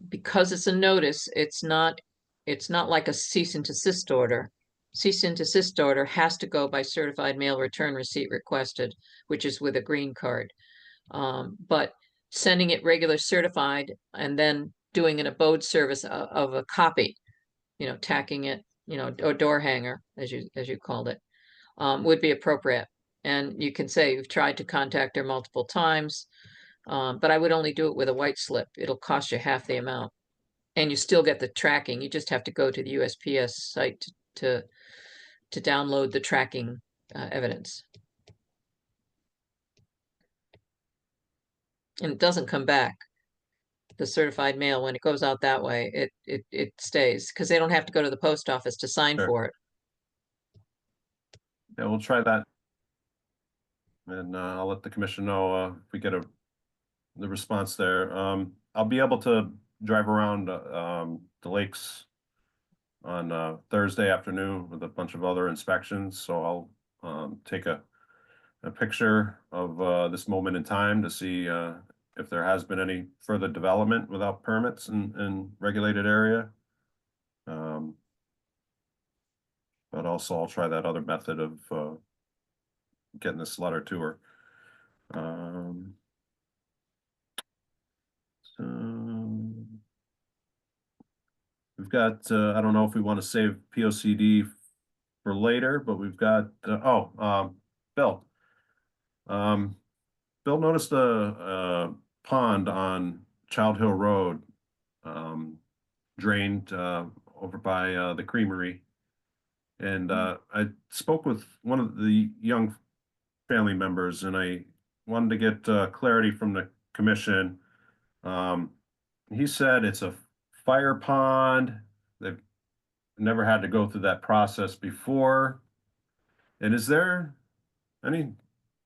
Because it's a notice, it's not like a cease and desist order. Cease and desist order has to go by certified mail return receipt requested, which is with a green card. But sending it regular certified and then doing an abode service of a copy, tacking it, or door hanger, as you called it, would be appropriate. And you can say you've tried to contact her multiple times, but I would only do it with a white slip. It'll cost you half the amount. And you still get the tracking. You just have to go to the USPS site to download the tracking evidence. And it doesn't come back. The certified mail, when it goes out that way, it stays, because they don't have to go to the post office to sign Sure. for it. Yeah, we'll try that. And I'll let the commission know if we get the response there. I'll be able to drive around the lakes on Thursday afternoon with a bunch of other inspections, so I'll take a picture of this moment in time to see if there has been any further development without permits in regulated area. But also I'll try that other method of getting this letter to her. So we've got, I don't know if we want to save POCD for later, but we've got, Bill. Bill noticed a pond on Child Hill Road, drained over by the creamery. And I spoke with one of the young family members, and I wanted to get clarity from the commission. He said it's a fire pond. They've never had to go through that process before. And is there any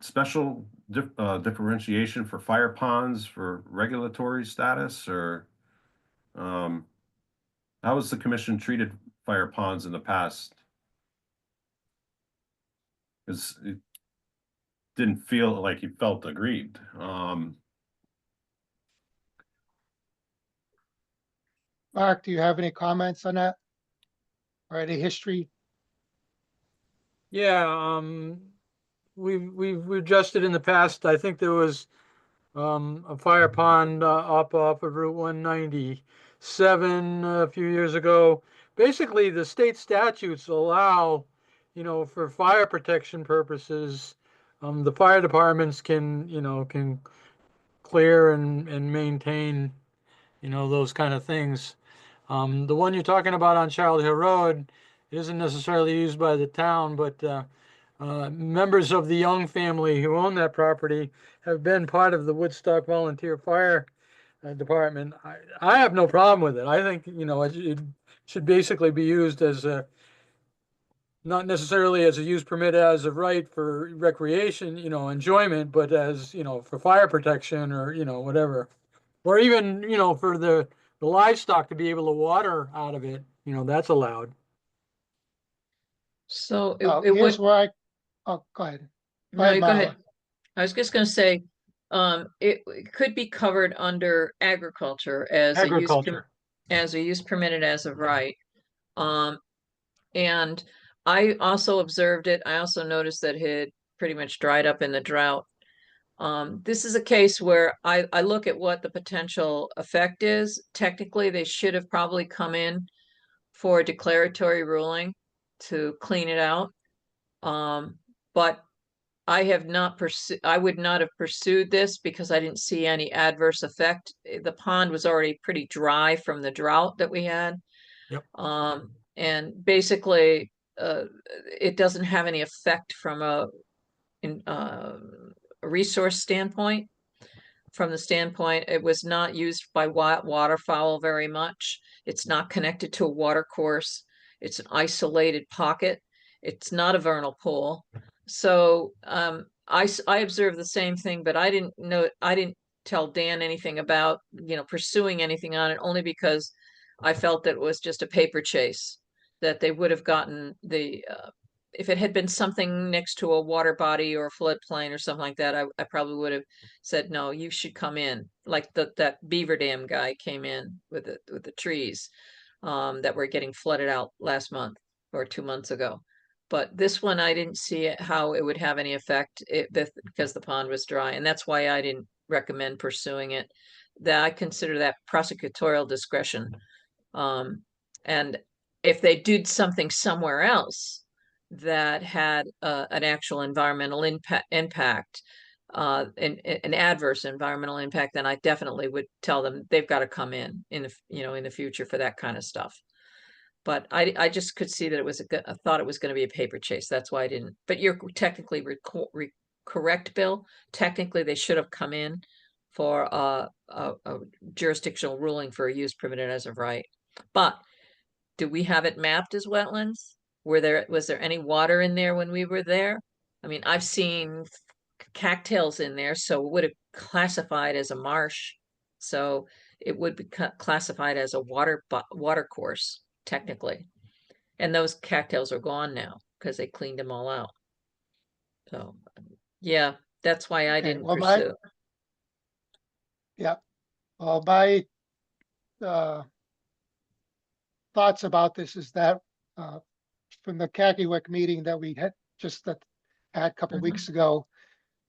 special differentiation for fire ponds for regulatory status, or how has the commission treated fire ponds in the past? Because it didn't feel like he felt agreed. Mark, do you have any comments on that? Or any history? Yeah, we've adjusted in the past. I think there was a fire pond up off of Route 197 a few years ago. Basically, the state statutes allow, for fire protection purposes, the fire departments can clear and maintain, those kind of things. The one you're talking about on Child Hill Road isn't necessarily used by the town, but members of the Young family who own that property have been part of the Woodstock Volunteer Fire Department. I have no problem with it. I think, it should basically be used as not necessarily as a use permit as of right for recreation, enjoyment, but as, for fire protection or, whatever. Or even, for the livestock to be able to water out of it, that's allowed. So Here's would, where oh, go ahead. Go no, ahead, you go ahead. Marla. I was just gonna say, it could be covered under agriculture as Agriculture. as a use permitted as of right. And I also observed it. I also noticed that it had pretty much dried up in the drought. This is a case where I look at what the potential effect is. Technically, they should have probably come in for a declaratory ruling to clean it out. But I have not pursued, I would not have pursued this because I didn't see any adverse effect. The pond was already pretty dry from the drought that we had. Yep. And basically, it doesn't have any effect from a resource standpoint. From the standpoint, it was not used by waterfowl very much. It's not connected to a water course. It's an isolated pocket. It's not a vernal pool. So I observed the same thing, but I didn't tell Dan anything about, pursuing anything on it, only because I felt that it was just a paper chase, that they would have gotten if it had been something next to a water body or a floodplain or something like that, I probably would have said, no, you should come in. Like that beaver dam guy came in with the trees that were getting flooded out last month or 2 months ago. But this one, I didn't see how it would have any effect because the pond was dry. And that's why I didn't recommend pursuing it. That I consider that prosecutorial discretion. And if they did something somewhere else that had an actual environmental impact, an adverse environmental impact, then I definitely would tell them they've got to come in the future for that kind of stuff. But I just could see that it was I thought it was going to be a paper chase. That's why I didn't. But you're technically correct, Bill. Technically, they should have come in for a jurisdictional ruling for a use permitted as of right. But do we have it mapped as wetlands? Was there any water in there when we were there? I mean, I've seen cattails in there, so it would have classified as a marsh. So it would be classified as a water course, technically. And those cattails are gone now because they cleaned them all out. So, yeah, that's why I Okay, didn't well, pursue. Yeah, well, my thoughts about this is that from the Kakiwik meeting that we had had a couple Mhm. weeks ago,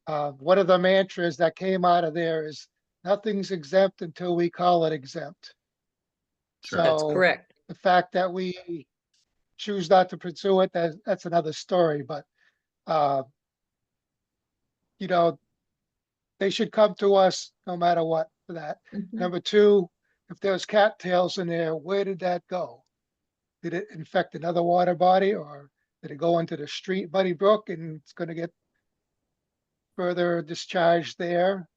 one of the mantras that came out of there is nothing's exempt until we call it exempt. Sure. That's So correct. the fact that we choose not to pursue it, that's another story, but you know, they should come to us no matter what for that. Mhm. Number two, if there's cattails in there, where did that go? Did it infect another water body, or did it go into the street, Buddy Brook, and it's gonna get further discharged there?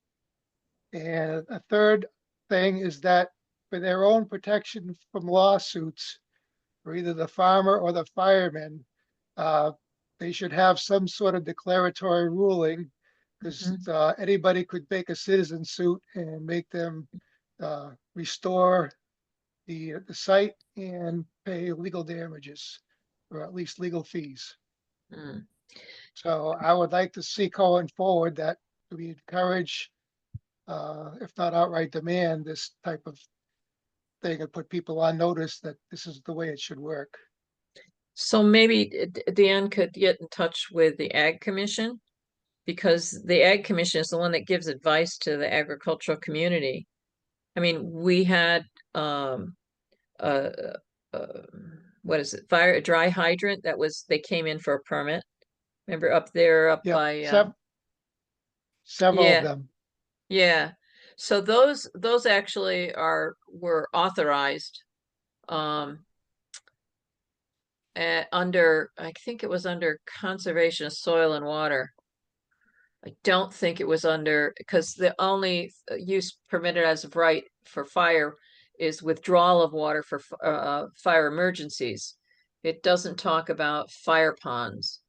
And a third thing is that for their own protection from lawsuits, for either the farmer or the fireman, they should have some sort of declaratory ruling, because anybody could make a citizen suit and make them restore the site and pay legal damages, or at least legal fees. Mm. So I would like to see going forward that we encourage, if not outright demand, this type of thing and put people on notice that this is the way it should work. So maybe Dan could get in touch with the Ag Commission, because the Ag Commission is the one that gives advice to the agricultural community. I mean, we had uh, uh, what is it? A dry hydrant they came in for a permit. Remember up there, up Yep, by several of yeah, them. yeah. So those actually were authorized under, I think it was under conservation of soil and water. I don't think it was under, because the only use permitted as of right for fire is withdrawal of water for fire emergencies. It doesn't talk about fire ponds.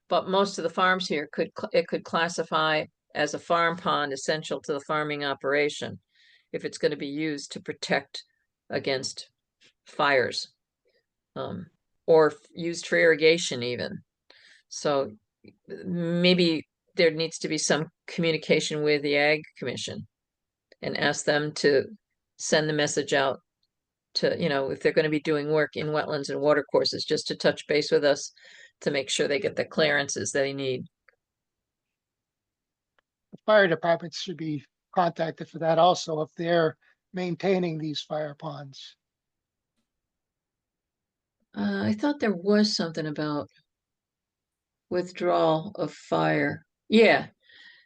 But most of the farms here it could classify as a farm pond essential to the farming operation if it's going to be used to protect against fires, or used for irrigation even. So maybe there needs to be some communication with the Ag Commission and ask them to send the message out to, if they're going to be doing work in wetlands and water courses, just to touch base with us to make sure they get the clearances they need. The fire departments should be contacted for that also if they're maintaining these fire ponds. I thought there was something about withdrawal of fire. Yeah.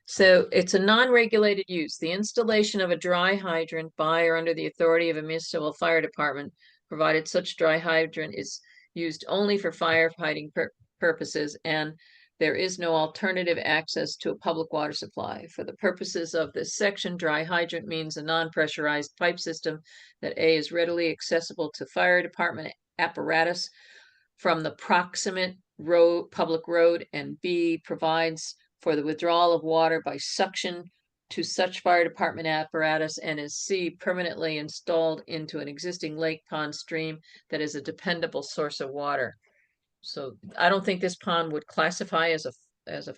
So it's a non-regulated use. The installation of a dry hydrant by or under the authority of a municipal fire department, provided such dry hydrant is used only for firefighting purposes, and there is no alternative access to a public water supply. For the purposes of this section, dry hydrant means a non-pressurized pipe system that A, is readily accessible to fire department apparatus from the proximate public road, and B, provides for the withdrawal of water by suction to such fire department apparatus, and is C, permanently installed into an existing lake, pond, stream that is a dependable source of water. So I don't think this pond would classify as a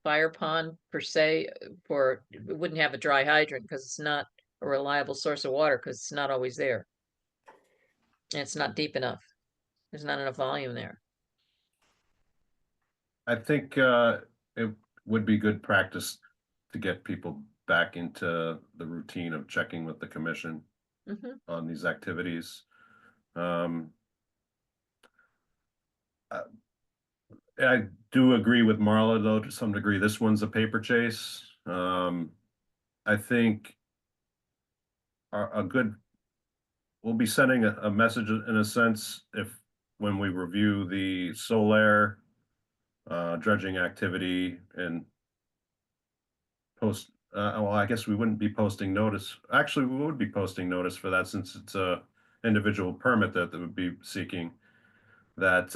fire pond per se, it wouldn't have a dry hydrant because it's not a reliable source of water because it's not always there. And it's not deep enough. There's not enough volume there. I think it would be good practice to get people back into the routine of checking with the commission on these activities. I do agree with Marla, though, to some degree. This one's a paper chase. I think a good we'll be sending a message in a sense if, when we review the solar dredging activity and post, well, I guess we wouldn't be posting notice. Actually, we would be posting notice for that since it's a individual permit that would be seeking. That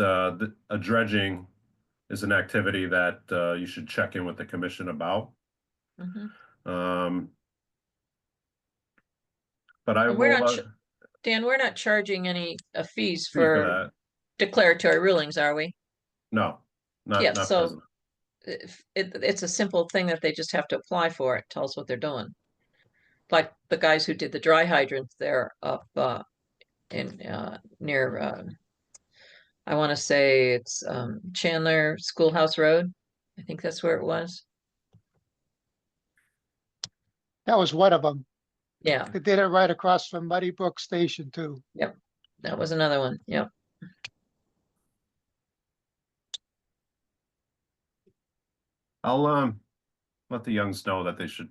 a dredging is an activity that you should check in with the commission about. Mhm. But I And we're will not, Dan, we're not charging any fees fee for for that. declaratory rulings, are we? No, Yeah, not so present. it's a simple thing that they just have to apply for it, tell us what they're doing. Like the guys who did the dry hydrants there up in near I want to say it's Chandler Schoolhouse Road. I think that's where it was. That was one of them. Yeah, They did it right across from Muddy Brook Station too. that was another one. Yep. I'll let the youngs know that they should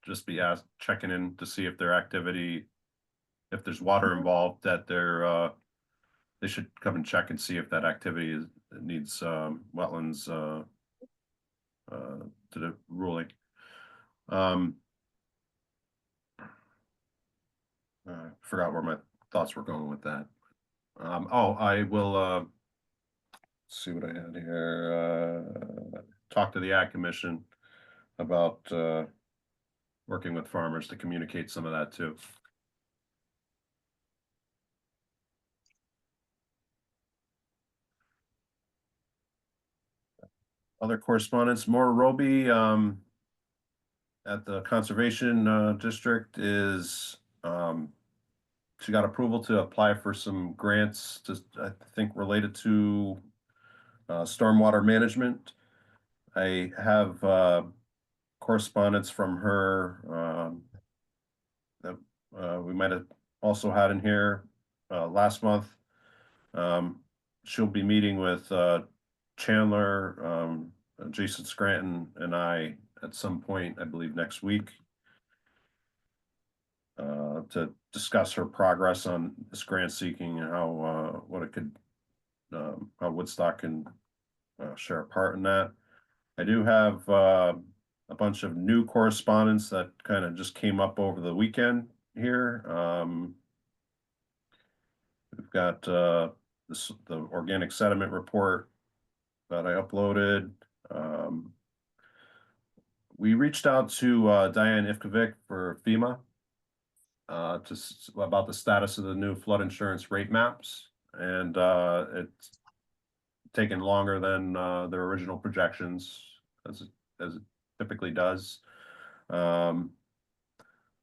just be checking in to see if their activity, if there's water involved, that they should come and check and see if that activity needs wetlands to the ruling. Forgot where my thoughts were going with that. Oh, I will see what I had here. Talk to the Ag Commission about working with farmers to communicate some of that too. Other correspondence, Maura Roby at the Conservation District is she got approval to apply for some grants to, I think, related to stormwater management. I have correspondence from her that we might have also had in here last month. She'll be meeting with Chandler, Jason Scranton, and I at some point, I believe next week, to discuss her progress on this grant seeking and how what it could, how Woodstock can share a part in that. I do have a bunch of new correspondence that kind of just came up over the weekend here. We've got the organic sediment report that I uploaded. We reached out to Diane Ivkovic for FEMA about the status of the new flood insurance rate maps, and it's taken longer than their original projections, as it typically does. Let's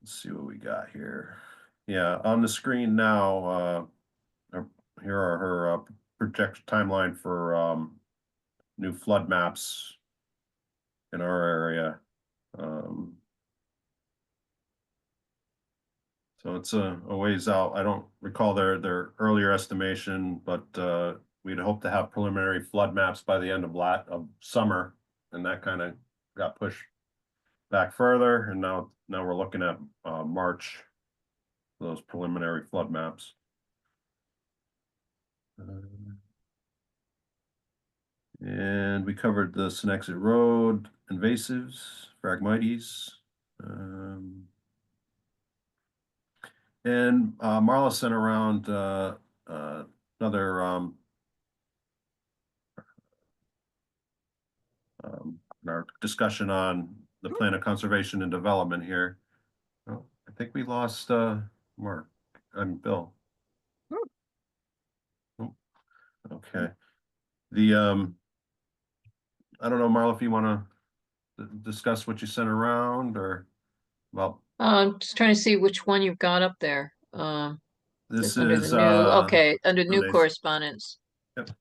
see what we got here. Yeah, on the screen now, here are her projected timeline for new flood maps in our area. So it's a ways out. I don't recall their earlier estimation, but we'd hope to have preliminary flood maps by the end of summer, and that kind of got pushed back further, and now we're looking at March for those preliminary flood maps. And we covered the Senexit Road invasives, Phragmites. And Marla sent around another our discussion on the plan of conservation and development here. Oh, I think we lost Mark and Bill. Oh, okay. The I don't know, Marla, if you want to discuss what you sent around, or well, I'm just trying to see which one you've got up there. this Just under is the new, okay, under new Monday's. correspondence. Yep.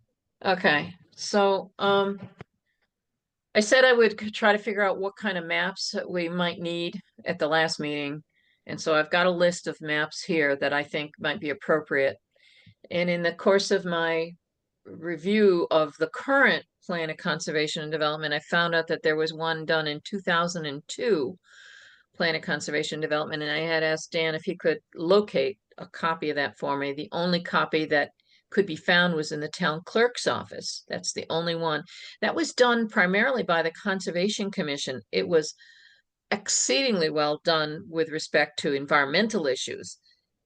Okay, so I said I would try to figure out what kind of maps that we might need at the last meeting. And so I've got a list of maps here that I think might be appropriate. And in the course of my review of the current plan of conservation and development, I found out that there was one done in 2002 plan of conservation and development, and I had asked Dan if he could locate a copy of that for me. The only copy that could be found was in the town clerk's office. That's the only one. That was done primarily by the Conservation Commission. It was exceedingly well done with respect to environmental issues.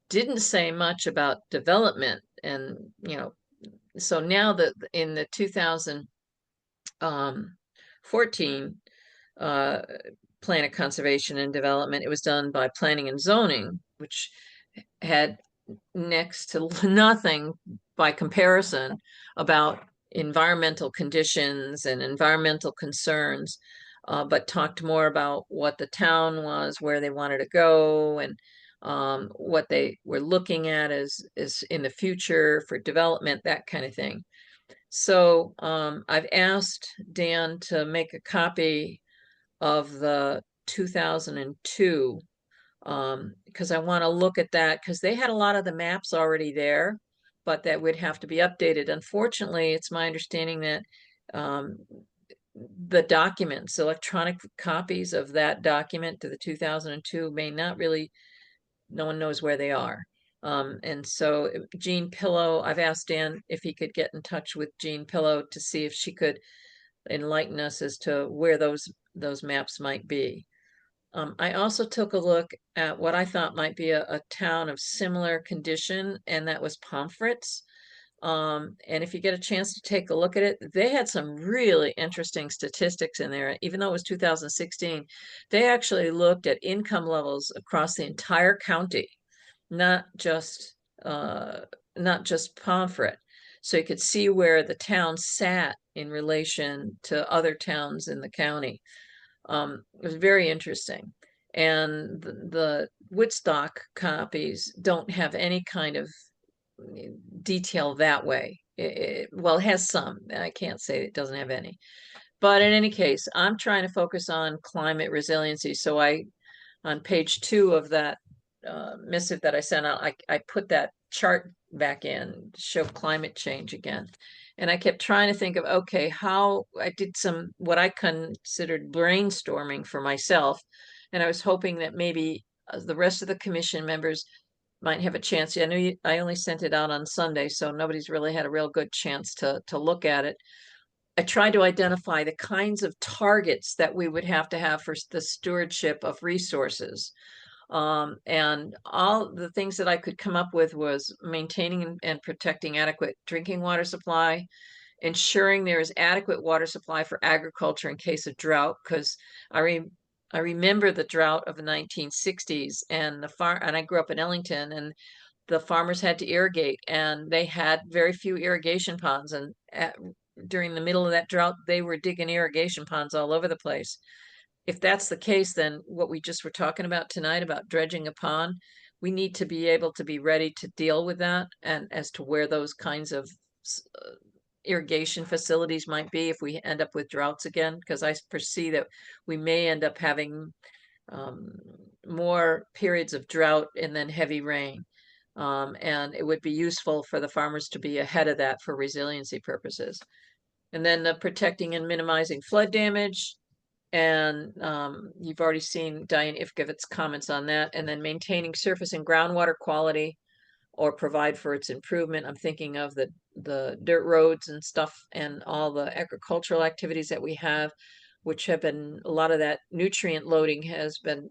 Didn't say much about development, and so now that in the 2014 Plan of Conservation and Development, it was done by Planning and Zoning, which had next to nothing by comparison about environmental conditions and environmental concerns, but talked more about what the town was, where they wanted to go, and what they were looking at as in the future for development, that kind of thing. So I've asked Dan to make a copy of the 2002 because I want to look at that, because they had a lot of the maps already there, but that would have to be updated. Unfortunately, it's my understanding that the documents, electronic copies of that document to the 2002 may not really, no one knows where they are. And so Jean Pillow, I've asked Dan if he could get in touch with Jean Pillow to see if she could enlighten us as to where those maps might be. I also took a look at what I thought might be a town of similar condition, and that was Pomfrets. And if you get a chance to take a look at it, they had some really interesting statistics in there. Even though it was 2016, they actually looked at income levels across the entire county, not just Pomfret. So you could see where the town sat in relation to other towns in the county. It was very interesting. And the Woodstock copies don't have any kind of detail that way. Well, it has some. I can't say it doesn't have any. But in any case, I'm trying to focus on climate resiliency. So on page 2 of that missive that I sent out, I put that chart back in to show climate change again. And I kept trying to think of, okay, how I did some, what I considered brainstorming for myself. And I was hoping that maybe the rest of the commission members might have a chance. I know I only sent it out on Sunday, so nobody's really had a real good chance to look at it. I tried to identify the kinds of targets that we would have to have for the stewardship of resources. And all the things that I could come up with was maintaining and protecting adequate drinking water supply, ensuring there is adequate water supply for agriculture in case of drought, because I remember the drought of the 1960s, and and I grew up in Ellington, and the farmers had to irrigate, and they had very few irrigation ponds, and during the middle of that drought, they were digging irrigation ponds all over the place. If that's the case, then what we just were talking about tonight about dredging a pond, we need to be able to be ready to deal with that, and as to where those kinds of irrigation facilities might be if we end up with droughts again, because I foresee that we may end up having more periods of drought and then heavy rain. And it would be useful for the farmers to be ahead of that for resiliency purposes. And then the protecting and minimizing flood damage. And you've already seen Diane Ifkovit's comments on that. And then maintaining surface and groundwater quality or provide for its improvement. I'm thinking of the dirt roads and stuff and all the agricultural activities that we have, which have been, a lot of that nutrient loading has been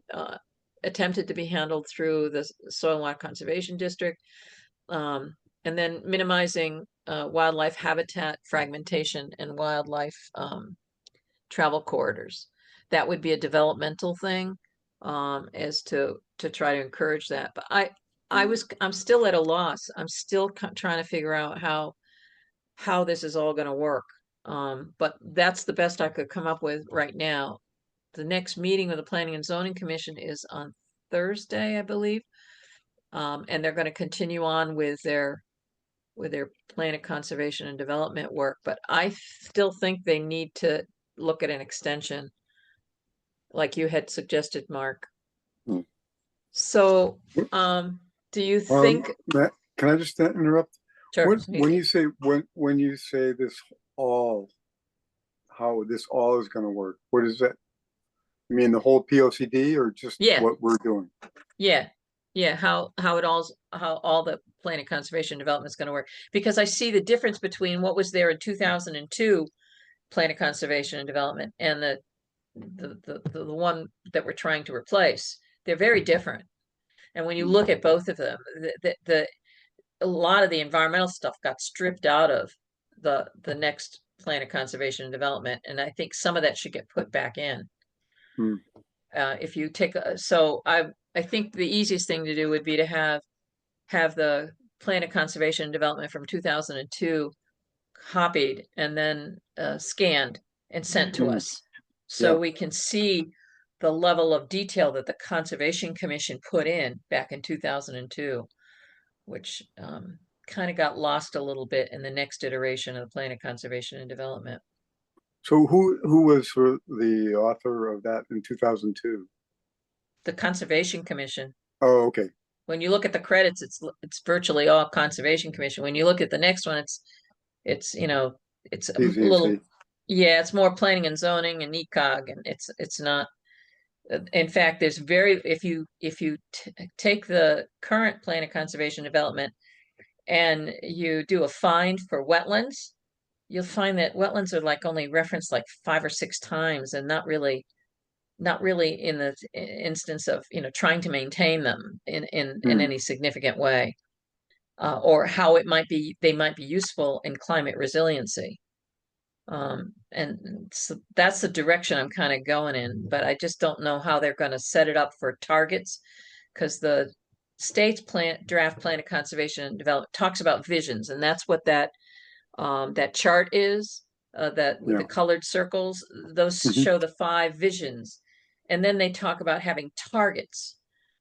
attempted to be handled through the Soil and Water Conservation District. And then minimizing wildlife habitat fragmentation and wildlife travel corridors. That would be a developmental thing, as to try to encourage that. But I'm still at a loss. I'm still trying to figure out how this is all going to work. But that's the best I could come up with right now. The next meeting of the Planning and Zoning Commission is on Thursday, I believe. And they're going to continue on with their plan of conservation and development work. But I still think they need to look at an extension, like you had suggested, Mark. Hmm. So, do you think? Matt, can I just interrupt? Sure. When you say this all, how this all is going to work? What is that? You mean the whole POCD or just Yeah. what we're doing? Yeah. Yeah, how how all the plan of conservation development is going to work. Because I see the difference between what was there in 2002 plan of conservation and development and the one that we're trying to replace. They're very different. And when you look at both of them, a lot of the environmental stuff got stripped out of the next plan of conservation and development, and I think some of that should get put back in. Hmm. If you take so I think the easiest thing to do would be to have the plan of conservation and development from 2002 copied and then scanned and sent to Mhm. us, so Yep. we can see the level of detail that the Conservation Commission put in back in 2002, which kind of got lost a little bit in the next iteration of the plan of conservation and development. So who was the author of that in 2002? The Conservation Commission. Oh, okay. When you look at the credits, it's virtually all Conservation Commission. When you look at the next one, it's you know it's a little, PZC. yeah, it's more planning and zoning and ECOG, and it's not. In fact, there's very if you take the current plan of conservation development and you do a find for wetlands, you'll find that wetlands are like only referenced like 5 or 6 times, and not really in the instance of trying to maintain them in Hmm. any significant way, or how they might be useful in climate resiliency. And so that's the direction I'm kind of going in, but I just don't know how they're going to set it up for targets, because the state's draft plan of conservation and development talks about visions, and that's what that chart is, that with the Yeah. colored circles, those Mhm. show the 5 visions, and then they talk about having targets.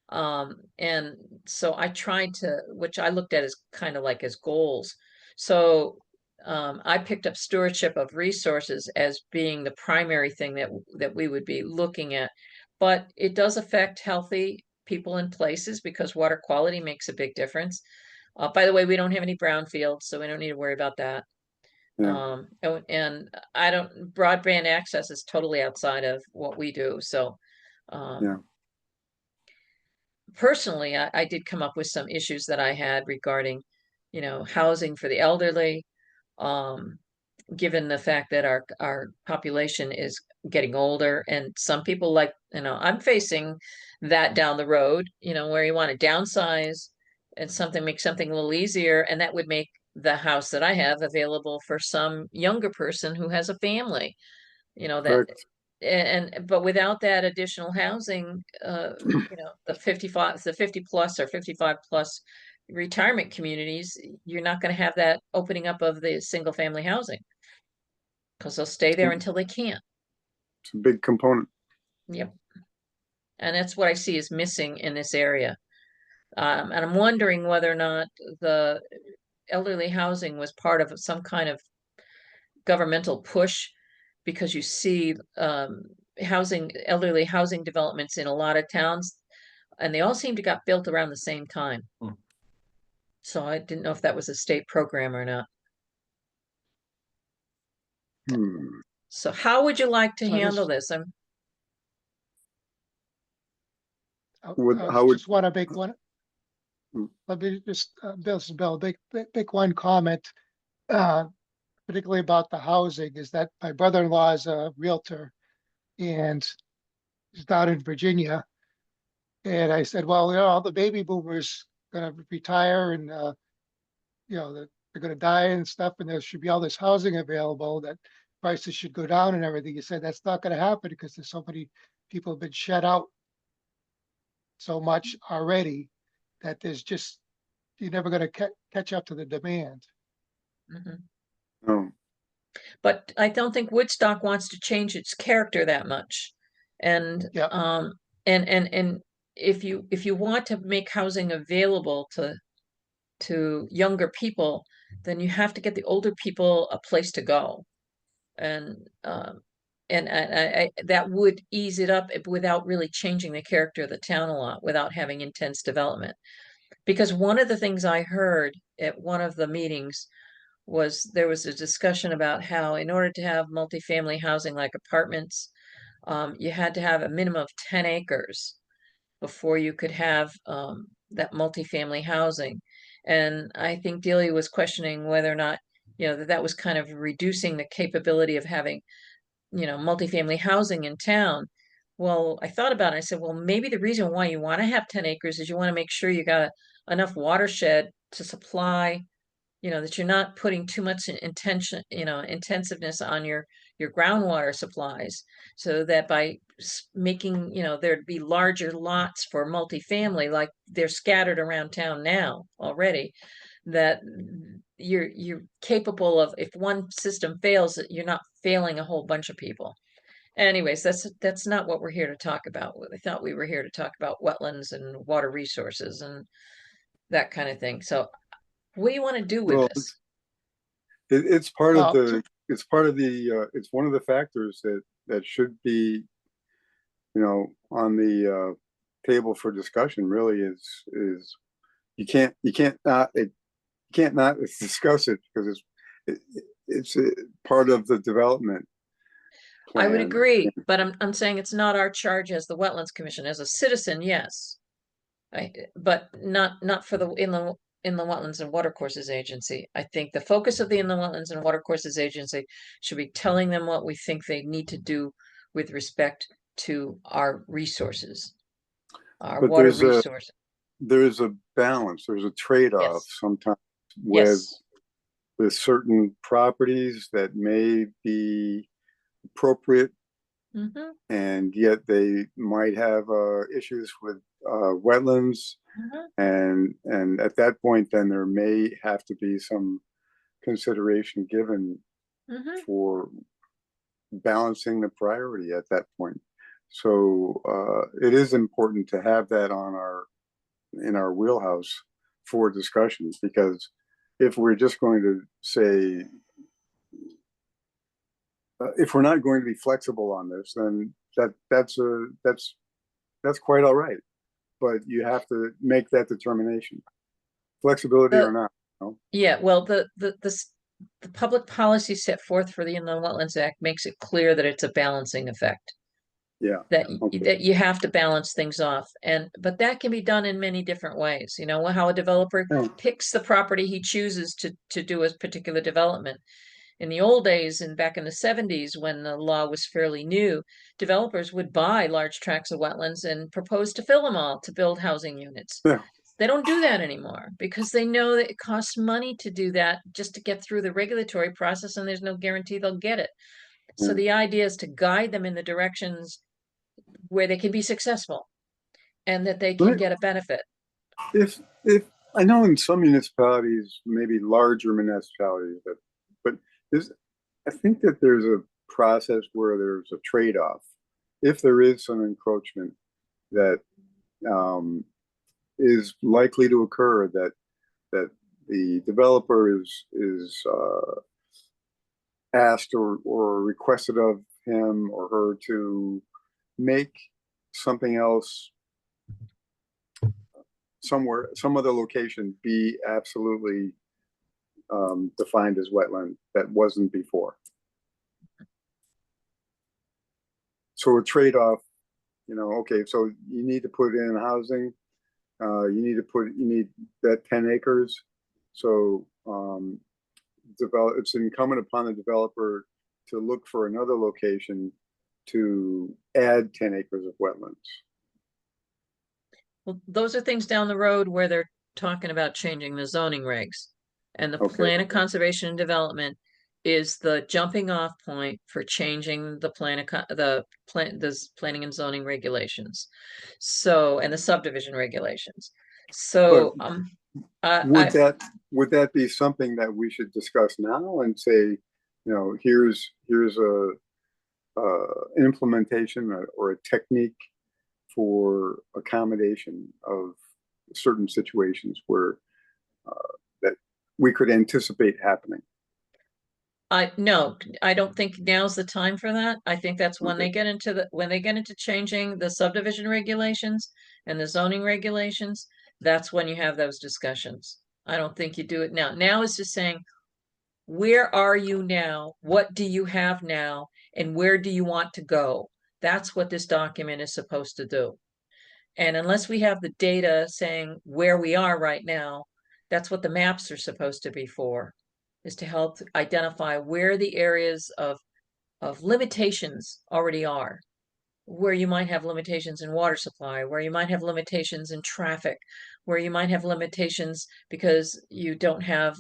And so I tried to, which I looked at as kind of like as goals. So I picked up stewardship of resources as being the primary thing that we would be looking at, but it does affect healthy people and places because water quality makes a big difference. By the way, we don't have any brownfields, so we don't need to worry about that. Yeah. And I don't, broadband access is totally outside of what we do. So, Yeah. personally, I did come up with some issues that I had regarding, housing for the elderly. Given the fact that our population is getting older, and some people like, I'm facing that down the road, where you want to downsize and make something a little easier, and that would make the house that I have available for some younger person who has a family, that, Correct. but without that additional housing, the 50 plus or 55 plus retirement communities, you're not going to have that opening up of the single family housing, because they'll stay there until they can't. It's a big component. Yep. And that's what I see is missing in this area. And I'm wondering whether or not the elderly housing was part of some kind of governmental push, because you see elderly housing developments in a lot of towns, and they all seem to got built around the same time. Hmm. So I didn't know if that was a state program or not. Hmm. So how would you like to So handle this- this? How would just want to make one. Hmm. Let me just, Bill, make one comment, particularly about the housing, is that my brother-in-law is a realtor and he's down in Virginia. And I said, well, all the baby boomers gonna retire and, they're gonna die and stuff, and there should be all this housing available, that prices should go down and everything. You said that's not gonna happen because there's so many people have been shut out so much already that you're never gonna catch up to the demand. Mhm. oh, But I don't think Woodstock wants to change its character that much. And Yep. and if you want to make housing available to younger people, then you have to get the older people a place to go. And that would ease it up without really changing the character of the town a lot, without having intense development. Because one of the things I heard at one of the meetings was there was a discussion about how in order to have multifamily housing like apartments, you had to have a minimum of 10 acres before you could have that multifamily housing. And I think Delia was questioning whether or not, that was kind of reducing the capability of having, multifamily housing in town. Well, I thought about it. I said, well, maybe the reason why you want to have 10 acres is you want to make sure you got enough watershed to supply, that you're not putting too much intention, intensiveness on your groundwater supplies, so that by making, there'd be larger lots for multifamily, like they're scattered around town now already, that you're capable of, if one system fails, you're not failing a whole bunch of people. Anyways, that's not what we're here to talk about. I thought we were here to talk about wetlands and water resources and that kind of thing. So what do you want to do with Well, this? it's part of Well, it's it's one of the factors that should be, on the table for discussion. Really, is you can't not discuss it, because it's part of the development I would plan. agree, but I'm saying it's not our charge as the Wetlands Commission. As a citizen, yes. But not for the Inland Wetlands and Watercourses Agency. I think the focus of the Inland Wetlands and Watercourses Agency should be telling them what we think they need to do with respect to our resources, our But water resources. there's a balance. There's a trade-off Yes. sometimes Yes. with certain properties that may be appropriate, Mm-hmm, and yet they might have issues with wetlands, mm-hmm, and at that point, then there may have to be some consideration given mm-hmm. for balancing the priority at that point. So it is important to have that in our wheelhouse for discussions, because if we're just going to say, if we're not going to be flexible on this, then that's quite all right. But you have to make that determination, flexibility or not. Yeah, well, the public policy set forth for the Inland Wetlands Act makes it clear that it's a balancing effect. Yeah. That Okay. that you have to balance things off, but that can be done in many different ways. How a developer Yeah. picks the property he chooses to do a particular development. In the old days, and back in the 70s, when the law was fairly new, developers would buy large tracts of wetlands and propose to fill them all to build housing units. Yeah. They don't do that anymore because they know that it costs money to do that just to get through the regulatory process, and there's no guarantee they'll get it. So Yeah. the idea is to guide them in the directions where they can be successful and that they can Right. get a benefit. If I know in some municipalities, maybe larger municipalities, but I think that there's a process where there's a trade-off. If there is some encroachment that is likely to occur, that the developer is asked or requested of him or her to make something else somewhere, some other location, be absolutely defined as wetland that wasn't before. So a trade-off, okay, so you need to put in housing, you need that 10 acres. So it's incumbent upon the developer to look for another location to add 10 acres of wetlands. Well, those are things down the road where they're talking about changing the zoning regs. And the Okay. plan of conservation and development is the jumping off point for changing the planning and zoning regulations. So, and the subdivision regulations. So, Would that be something that we should discuss now and say, here's a implementation or a technique for accommodation of certain situations where that we could anticipate happening? No, I don't think now's the time for that. I think that's when Okay. they get into changing the subdivision regulations and the zoning regulations, that's when you have those discussions. I don't think you do it now. Now is just saying, where are you now? What do you have now? And where do you want to go? That's what this document is supposed to do. And unless we have the data saying where we are right now, that's what the maps are supposed to be for, is to help identify where the areas of limitations already are, where you might have limitations in water supply, where you might have limitations in traffic, where you might have limitations because you don't have,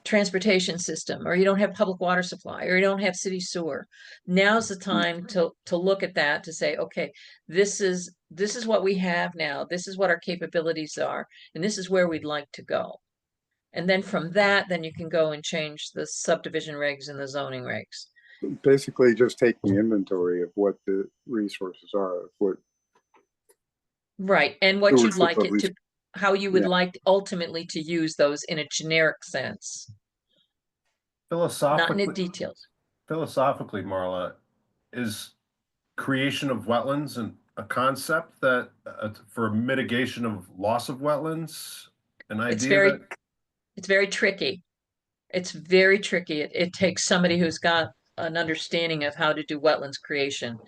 transportation system, or you don't have public water supply, or you don't have city sewer. Now's the time to look at that, to say, okay, this is what we have now, this is what our capabilities are, and this is where we'd like to go. And then from that, then you can go and change the subdivision regs and the zoning regs. Basically just taking inventory of what the resources are, what Right, and what you'd stewards like of it these- to, how you would Yeah. like ultimately to use those in a generic sense, not in Philosophically, the details. philosophically, Marla, is creation of wetlands and a concept that for mitigation of loss of wetlands, an It's idea very, that it's very tricky. It's very tricky. It takes somebody who's got an understanding of how to do wetlands creation.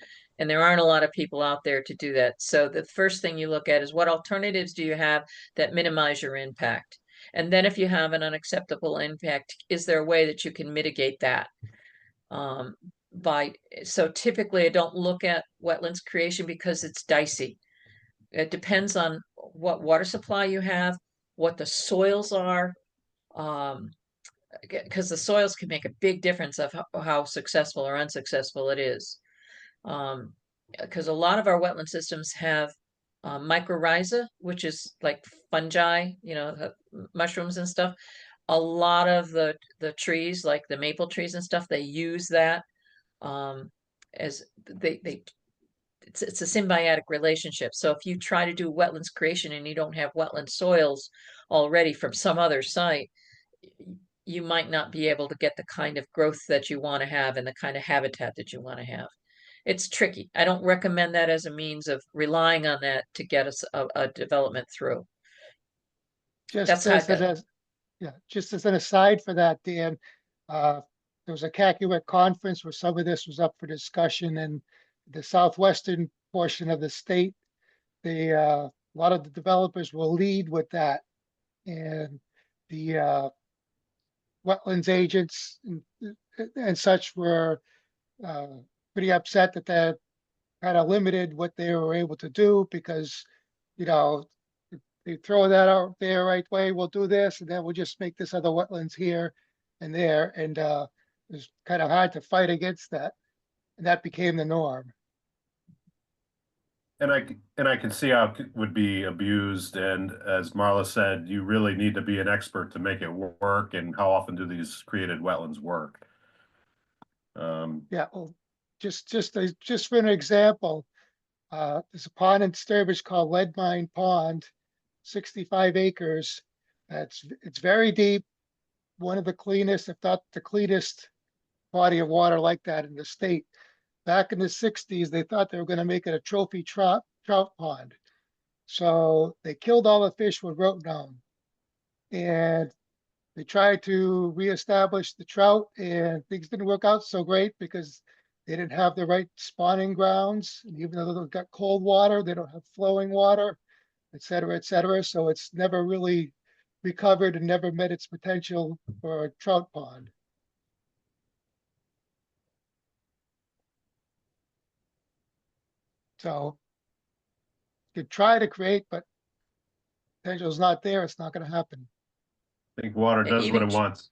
And there aren't a lot of people out there to do that. So the first thing you look at is, what alternatives do you have that minimize your impact? And then if you have an unacceptable impact, is there a way that you can mitigate that? So typically I don't look at wetlands creation because it's dicey. It depends on what water supply you have, what the soils are, because the soils can make a big difference of how successful or unsuccessful it is. Because a lot of our wetland systems have mycorrhiza, which is like fungi, mushrooms and stuff. A lot of the trees, like the maple trees and stuff, they use that as it's a symbiotic relationship. So if you try to do wetlands creation and you don't have wetland soils already from some other site, you might not be able to get the kind of growth that you want to have and the kind of habitat that you want to have. It's tricky. I don't recommend that as a means of relying on that to get us a development through. Just That's how as an, yeah, just as an aside for that, Dan, there was a CACUET conference where some of this was up for discussion, and the southwestern portion of the state, a lot of the developers will lead with that. And the wetlands agents and such were pretty upset that that kind of limited what they were able to do, because, you know, they throw that out there right way, we'll do this, and then we'll just make this other wetlands here and there. And it was kind of hard to fight against that. And that became the norm. and I can see how it would be abused. And as Marla said, you really need to be an expert to make it work. And how often do these created wetlands work? Yeah, well, just for an example, there's a pond in Sturbridge called Lead Mine Pond, 65 acres. It's very deep, one of the cleanest, if not the cleanest body of water like that in the state. Back in the 60s, they thought they were going to make it a trophy trout pond. So they killed all the fish with rotenone. And they tried to reestablish the trout, and things didn't work out so great because they didn't have the right spawning grounds. And even though they've got cold water, they don't have flowing water, et cetera, et cetera. So it's never really recovered and never met its potential for a trout pond. So you could try to create, but potential is not there. It's not going to happen. I think water does what it Even- wants.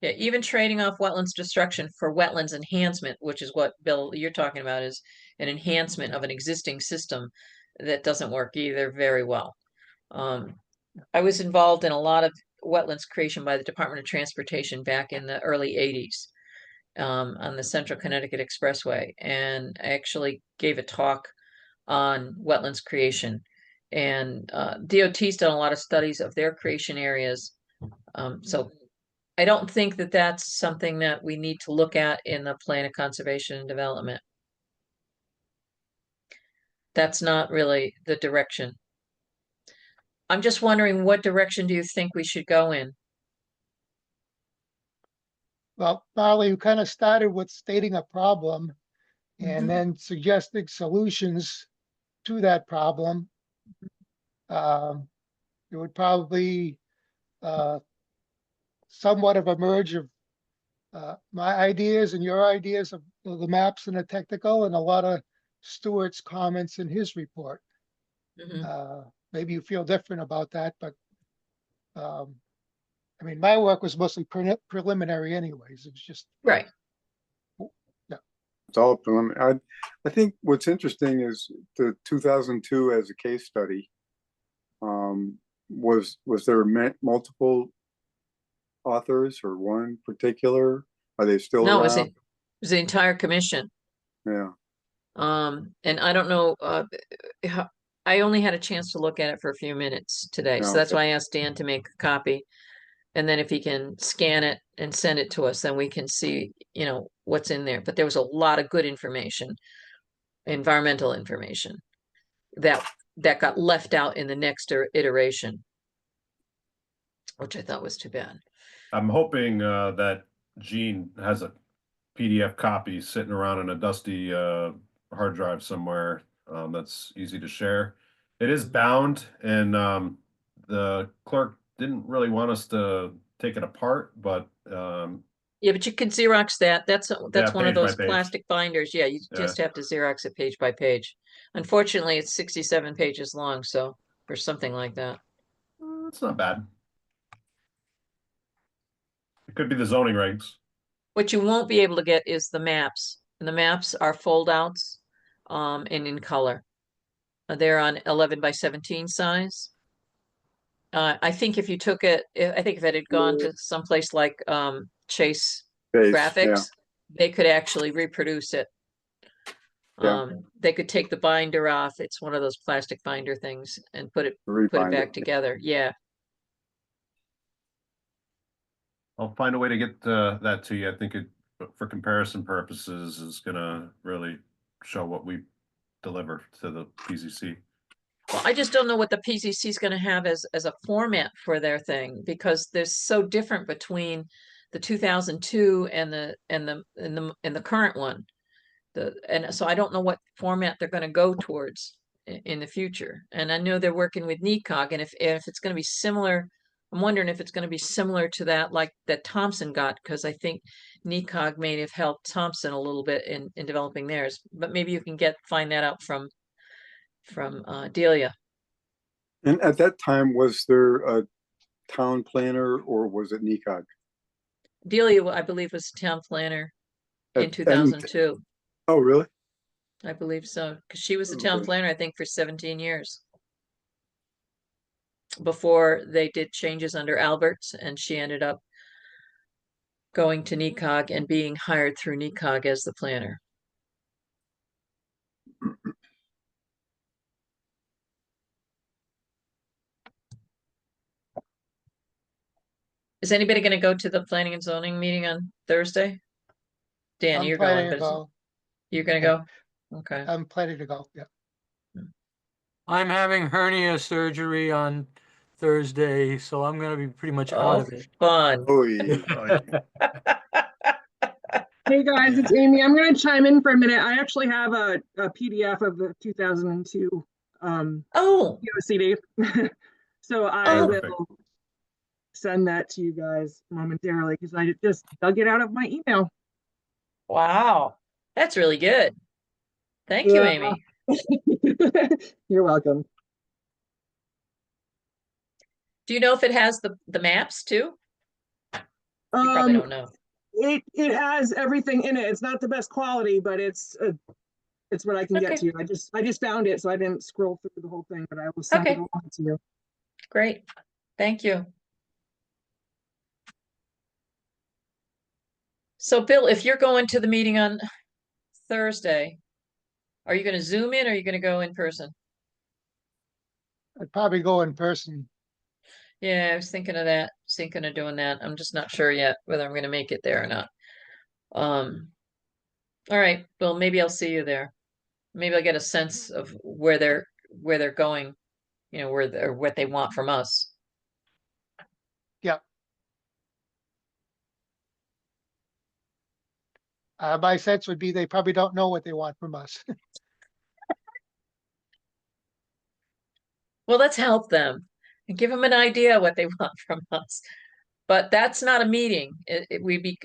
Yeah, even trading off wetlands destruction for wetlands enhancement, which is what, Bill, you're talking about, is an enhancement of an existing system, that doesn't work either very well. I was involved in a lot of wetlands creation by the Department of Transportation back in the early 80s on the Central Connecticut Expressway, and I actually gave a talk on wetlands creation. And DOT's done a lot of studies of their creation areas. So I don't think that that's something that we need to look at in the plan of conservation and development. That's not really the direction. I'm just wondering, what direction do you think we should go in? Well, Marley, you kind of started with stating a problem. and then suggesting solutions to that problem. It would probably somewhat of a merge of my ideas and your ideas of the maps and the technical, and a lot of Stuart's comments in his report. Mhm. Maybe you feel different about that, but I mean, my work was mostly preliminary anyways. It was just, Right. It's all preliminary. I think what's interesting is the 2002 as a case study. Was there multiple authors or one particular? Are they still No, around? it was the entire commission. Yeah. And I don't know, I only had a chance to look at it for a few minutes today, so No. that's why I asked Dan to make a copy. And then if he can scan it and send it to us, then we can see, what's in there. But there was a lot of good information, environmental information that got left out in the next iteration, which I thought was too bad. I'm hoping that Gene has a PDF copy sitting around in a dusty hard drive somewhere that's easy to share. It is bound, and the clerk didn't really want us to take it apart, but Yeah, but you can Xerox that. That's yeah, one of page by those page. plastic binders. Yeah, you Yeah. just have to Xerox it page by page. Unfortunately, it's 67 pages long, so or something like that. It's not bad. It could be the zoning regs. What you won't be able to get is the maps, and the maps are foldouts, and in color. They're on 11 by 17 size. I think if you took it, I think if it had gone to someplace like Chase Base, Graphics, they could actually reproduce it. Yeah. They could take the binder off. It's one of those plastic binder things and put it Rebind back it. together. Yeah. I'll find a way to get that to you. I think it, for comparison purposes, is gonna really show what we deliver to the PZC. Well, I just don't know what the PCC is going to have as a format for their thing, because they're so different between the 2002 and the current one. And so I don't know what format they're going to go towards in the future. And I know they're working with NECOG, and if it's going to be similar, I'm wondering if it's going to be similar to that like that Thompson got, because I think NECOG may have helped Thompson a little bit in developing theirs. But maybe you can find that out from Delia. And at that time, was there a town planner or was it NECOG? Delia, I believe, was town planner in And 2002. oh, really? I believe so, because she was the town Okay. planner, I think, for 17 years. Before they did changes under Alberts, and she ended up going to NECOG and being hired through NECOG as the planner. Is anybody going to go to the planning and zoning meeting on Thursday? Dan, I'm you're planning going, to but go. you're going to Yeah. go? Okay. I'm planning to go, yeah. I'm having hernia surgery on Thursday, so I'm gonna be pretty much out Oh, of it. fun. Oy, oy. Hey guys, it's Amy. I'm going to chime in for a minute. I actually have a PDF of the 2002 Oh, POCD. So I Oh. will send that to you guys momentarily because I just dug it out of my email. wow. That's really good. Thank you, Yeah. Amy. You're welcome. Do you know if it has the maps too? You probably don't know. It has everything in it. It's not the best quality, but it's what I can get Okay. to you. I just found it, so I didn't scroll through the whole thing, but I will send it Okay. along to you. Great. Thank you. So Bill, if you're going to the meeting on Thursday, are you going to Zoom in or are you going to go in person? I'd probably go in person. Yeah, I was thinking of that, thinking of doing that. I'm just not sure yet whether I'm going to make it there or not. All right, Bill, maybe I'll see you there. Maybe I'll get a sense of where they're going, or what they want from us. Yeah. My sense would be they probably don't know what they want from us. Well, let's help them and give them an idea what they want from us. But that's not a meeting.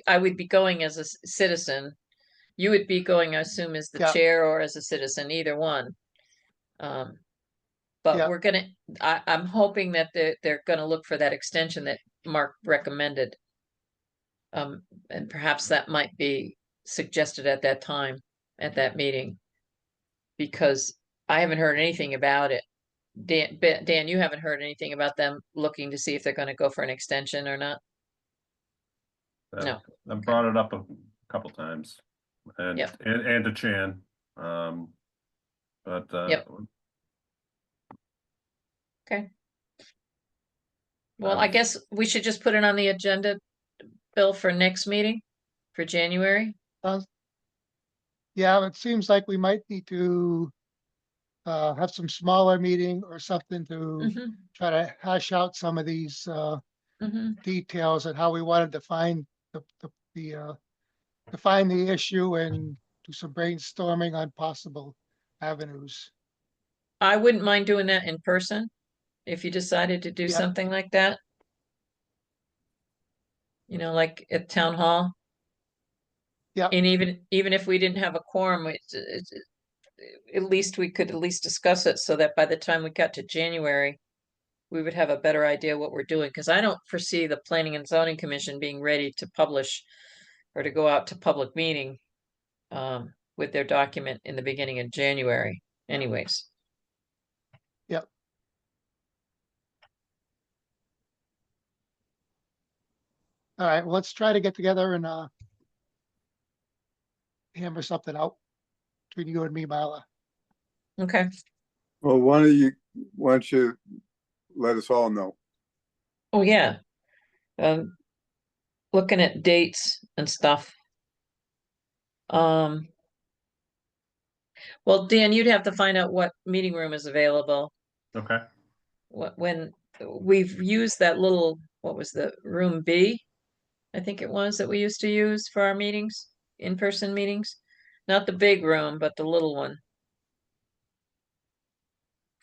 I would be going as a citizen. You would be going, I assume, as the Yeah. chair or as a citizen, either one. But Yeah. I'm hoping that they're gonna look for that extension that Mark recommended. And perhaps that might be suggested at that time, at that meeting. Because I haven't heard anything about it. Dan, you haven't heard anything about them looking to see if they're gonna go for an extension or not? No. I brought it up a couple times, and Yep. and to Chan, but Yep. Okay. Well, I guess we should just put it on the agenda, Bill, for next meeting, for January. Yeah, it seems like we might need to have some smaller meeting or something to Mhm, try to hash out some of these mhm. details and how we want to define define the issue and do some brainstorming on possible avenues. I wouldn't mind doing that in person, if you decided to do Yeah. something like that. You know, like at town hall. Yeah. And even if we didn't have a quorum, at least we could at least discuss it so that by the time we got to January, we would have a better idea what we're doing, because I don't foresee the Planning and Zoning Commission being ready to publish or to go out to public meeting with their document in the beginning of January anyways. Yep. All right, well, let's try to get together and hammer something out between you and me, Marla. Okay. Well, why don't you let us all know? Oh, yeah. Looking at dates and stuff. Well, Dan, you'd have to find out what meeting room is available. Okay. When we've used that little, what was the room B? I think it was that we used to use for our meetings, in-person meetings. Not the big room, but the little one.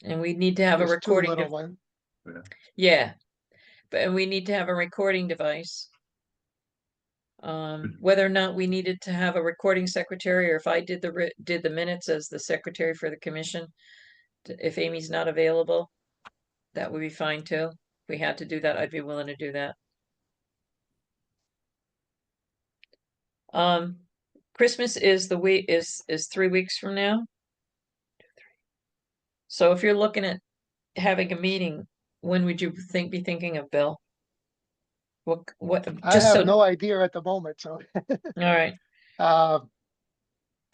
And we need to have a There's two recording. little ones. Yeah, and we need to have a recording device. Whether or not we needed to have a recording secretary, or if I did the minutes as the secretary for the commission, if Amy's not available, that would be fine too. If we had to do that, I'd be willing to do that. Christmas is 3 weeks from now. So if you're looking at having a meeting, when would you be thinking of, Bill? What, I just have so, no idea at the moment, so all right, uh,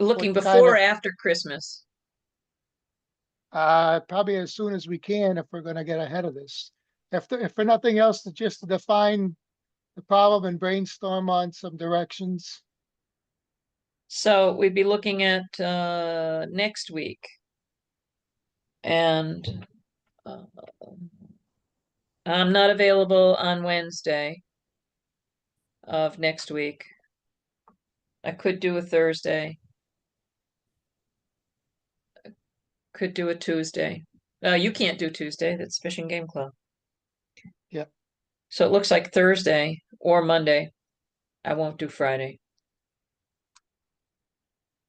looking what before kind or of- after Christmas? probably as soon as we can if we're gonna get ahead of this. If for nothing else, just to define the problem and brainstorm on some directions. So we'd be looking at next week. And I'm not available on Wednesday of next week. I could do a Thursday. Could do a Tuesday. You can't do Tuesday, that's Fishing Game Club. Yep. So it looks like Thursday or Monday. I won't do Friday.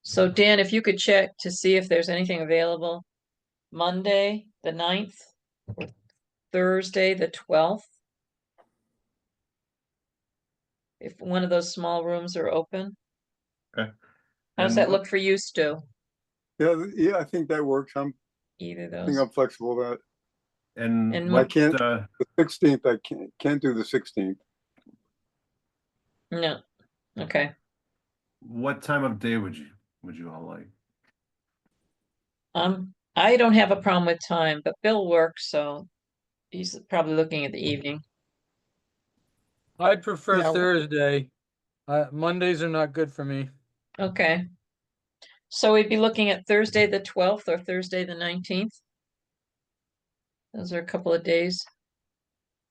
So Dan, if you could check to see if there's anything available Monday, the 9th, or Thursday, the 12th. If one of those small rooms are open. Okay. How's And that look for you, Stu? Yeah, I think that works. Either I think those? I'm flexible with that. And And I what, can't, the 16th, I can't do the 16th. No, okay. what time of day would you all like? I don't have a problem with time, but Bill works, so he's probably looking at the evening. I'd prefer Yeah. Thursday. Mondays are not good for me. Okay. So we'd be looking at Thursday, the 12th or Thursday, the 19th. Those are a couple of days.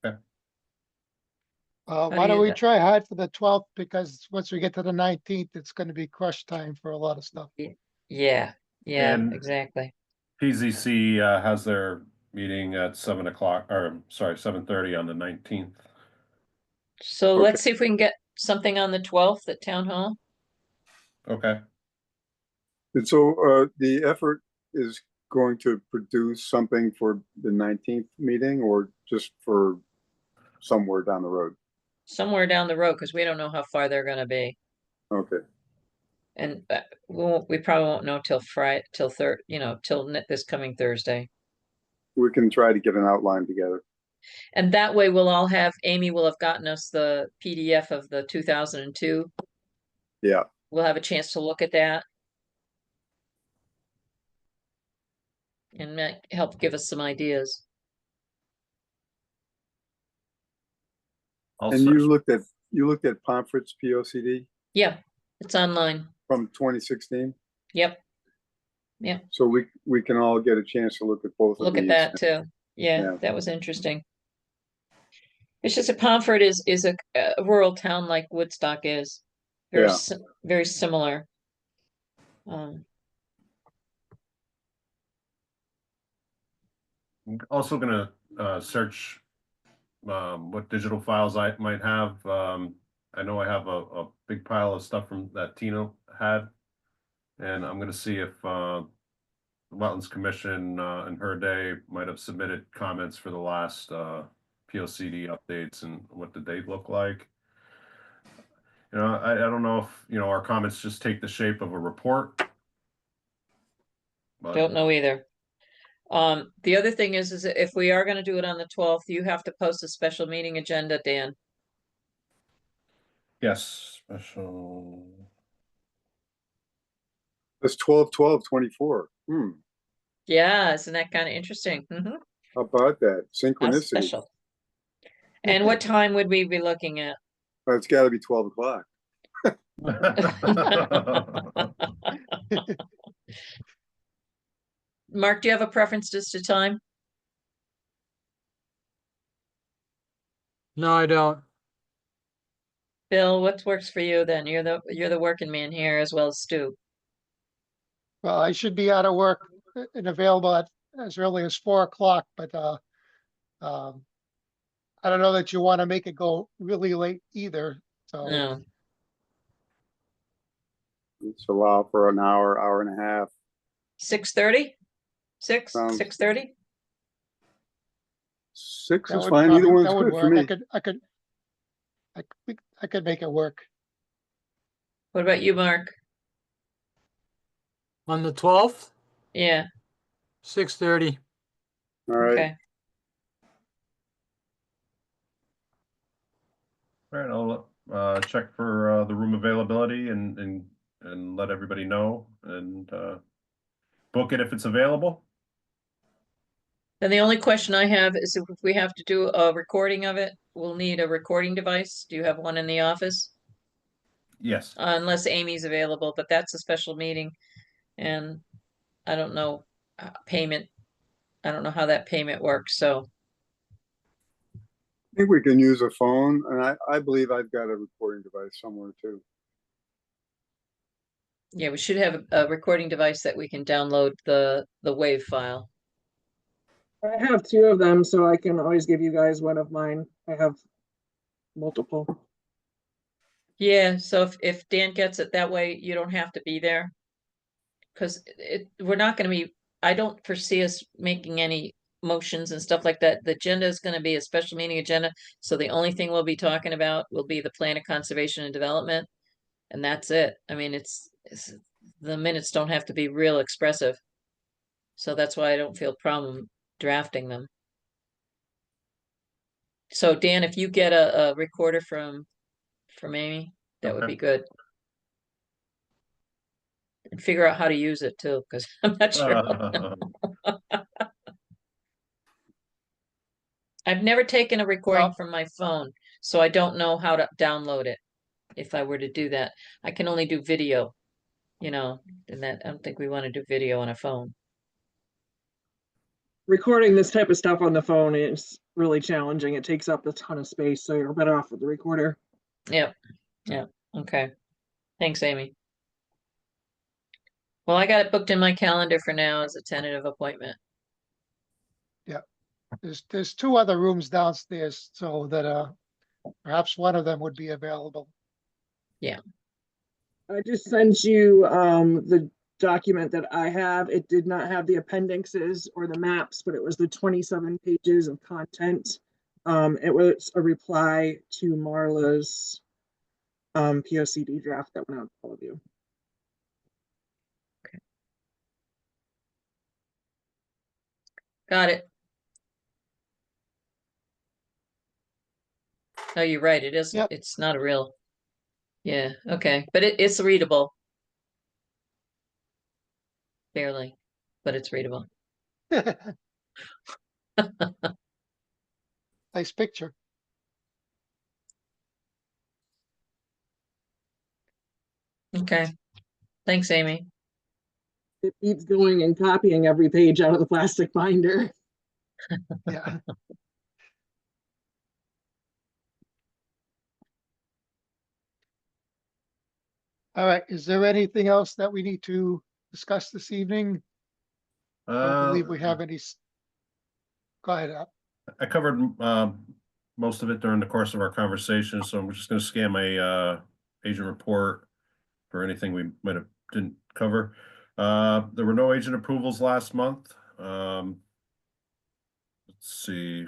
Okay. do Why don't you- we try hard for the 12th, because once we get to the 19th, it's gonna be crush time for a lot of stuff. Yeah, yeah, And- exactly. PZC has their meeting at 7 o'clock, or sorry, 7:30 on the 19th. So Okay. let's see if we can get something on the 12th at Town Hall. Okay. And so the effort is going to produce something for the 19th meeting or just for somewhere down the road? Somewhere down the road, because we don't know how far they're gonna be. Okay. And we probably won't know till Friday, till this coming Thursday. We can try to get an outline together. And that way Amy will have gotten us the PDF of the 2002. Yeah. We'll have a chance to look at that. And help give us some ideas. And you looked at Pomfret's POCD Yeah, it's online. from 2016. Yep, So we can all get a chance to look at both of look at these. that too. Yeah, Yeah. that was interesting. It's just that Pomfret is a rural town like Woodstock is. Very, Yeah. very similar. Also gonna search what digital files I might have. I know I have a big pile of stuff from that Tino had. And I'm gonna see if the Wetlands Commission in her day might have submitted comments for the last POCD updates and what did they look like. You know, I don't know if, you know, our comments just take the shape of a report. But Don't know either. The other thing is that if we are gonna do it on the 12th, you have to post a special meeting agenda, Dan. yes, special. That's 12/12/24. Yeah, isn't that kind of interesting? Mhm. How about that? That's Synchronicity. special. And what time would we be looking at? Well, it's gotta be 12 o'clock. Mark, do you have a preference as to time? No, I don't. Bill, what works for you then? You're the working man here as well as Stu. Well, I should be out of work and available at as early as 4 o'clock, but I don't know that you want to make it go really late either. So No, Let's allow for an hour, hour and a half. 6:30? Sounds- 6:30? 6 that is would fine. probably, Either one's that would good for work. me. I could make it work. What about you, Mark? On the 12th, Yeah, 6:30. All right. okay. All right, I'll check for the room availability and let everybody know and book it if it's available. Then the only question I have is if we have to do a recording of it, we'll need a recording device. Do you have one in the office? Yes. Unless Amy's available, but that's a special meeting. And I don't know payment. I don't know how that payment works, so. I think we can use a phone, and I believe I've got a recording device somewhere too. Yeah, we should have a recording device that we can download the WAV file. I have two of them, so I can always give you guys one of mine. I have multiple. Yeah, so if Dan gets it that way, you don't have to be there. Because we're not gonna be, I don't foresee us making any motions and stuff like that. The agenda is gonna be a special meeting agenda. So the only thing we'll be talking about will be the plan of conservation and development. And that's it. I mean, the minutes don't have to be real expressive. So that's why I don't feel problem drafting them. So Dan, if you get a recorder from Amy, that would Okay. be good. And figure out how to use it too, because I'm not sure. I've never taken a recording Well- from my phone, so I don't know how to download it. If I were to do that, I can only do video, and that I don't think we want to do video on a phone. Recording this type of stuff on the phone is really challenging. It takes up a ton of space, so you're better off with the recorder. Yep, yep, okay. Thanks, Amy. Well, I got it booked in my calendar for now as a tentative appointment. There's two other rooms downstairs, so that perhaps one of them would be available. I just sent you the document that I have. It did not have the appendixes or the maps, but it was the 27 pages of content. It was a reply to Marla's POCD draft that went out to all of you. Got it. Oh, you're right, it is, Yep. it's not a real, yeah, okay, but it's readable. Barely, but it's readable. Nice picture. Okay, thanks, Amy. It keeps going and copying every page out of the plastic binder. Yeah. All right, is there anything else that we need to discuss this evening? I don't believe we have any. Go ahead. I covered most of it during the course of our conversation, so I'm just going to scan my agent report for anything we might have didn't cover. There were no agent approvals last month. Let's see,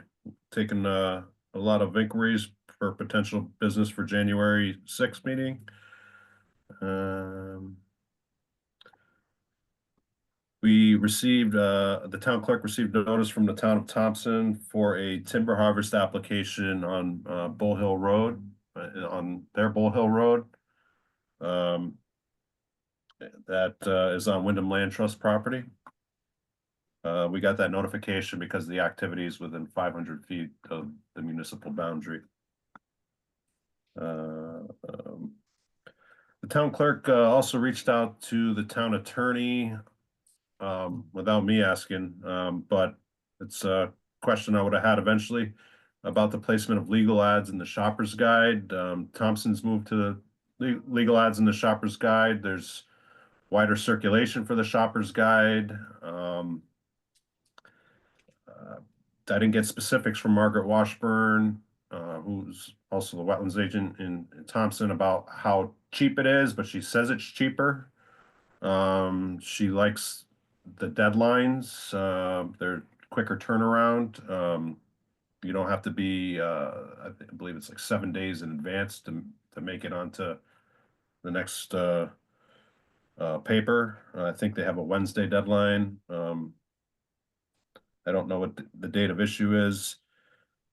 taken a lot of inquiries for potential business for January 6th meeting. We received, the town clerk received notice from the town of Thompson for a timber harvest application on Bull Hill Road, on their Bull Hill Road. That is on Wyndham Land Trust property. We got that notification because the activity is within 500 feet of the municipal boundary. The town clerk also reached out to the town attorney without me asking, but it's a question I would have had eventually about the placement of legal ads in the shopper's guide. Thompson's moved to the legal ads in the shopper's guide. There's wider circulation for the shopper's guide. I didn't get specifics from Margaret Washburn, who's also the wetlands agent in Thompson, about how cheap it is, but she says it's cheaper. She likes the deadlines. They're quicker turnaround. You don't have to be, I believe it's like 7 days in advance to make it onto the next paper. I think they have a Wednesday deadline. I don't know what the date of issue is.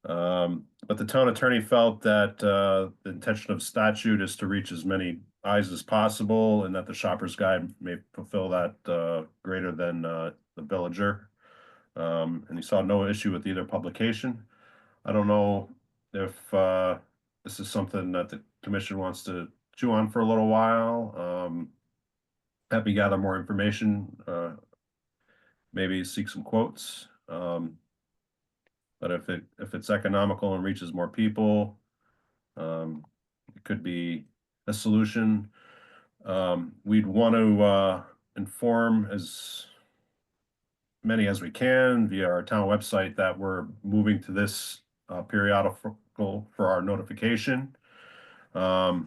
But the town attorney felt that the intention of statute is to reach as many eyes as possible, and that the shopper's guide may fulfill that greater than the villager. And he saw no issue with either publication. I don't know if this is something that the commission wants to chew on for a little while. Have me gather more information, maybe seek some quotes. But if it's economical and reaches more people, it could be a solution. We'd want to inform as many as we can via our town website that we're moving to this periodical for our notification. I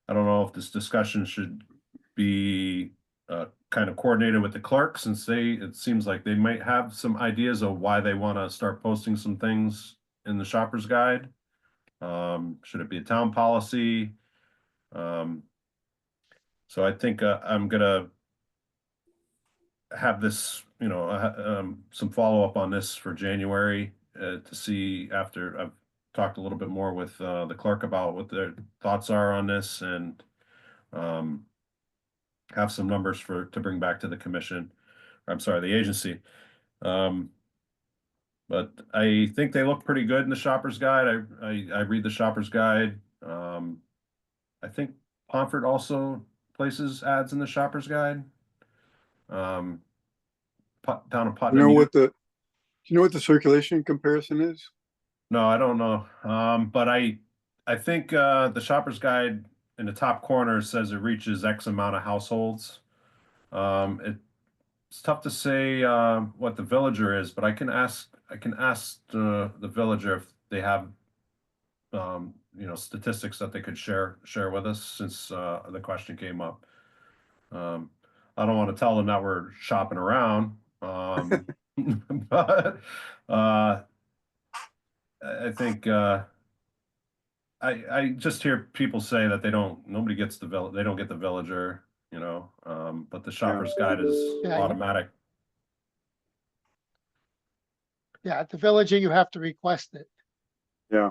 don't know if this discussion should be kind of coordinated with the clerk, since it seems like they might have some ideas of why they want to start posting some things in the shopper's guide. Should it be a town policy? So I think I'm gonna have this, some follow-up on this for January to see, after I've talked a little bit more with the clerk about what their thoughts are on this, and have some numbers to bring back to the commission. I'm sorry, the agency. But I think they look pretty good in the shopper's guide. I read the shopper's guide. I think Pomfret also places ads in the shopper's guide. Town of You know Putnam. what Do you know what the circulation comparison is? No, I don't know. But I think the shopper's guide in the top corner says it reaches X amount of households. It's tough to say what the villager is, but I can ask the villager if they have statistics that they could share with us since the question came up. I don't want to tell them that we're shopping around. But I think I just hear people say that nobody gets they don't get the villager, but the shopper's guide is Yeah, automatic. Yeah, at the villager, you have to request it. Yeah,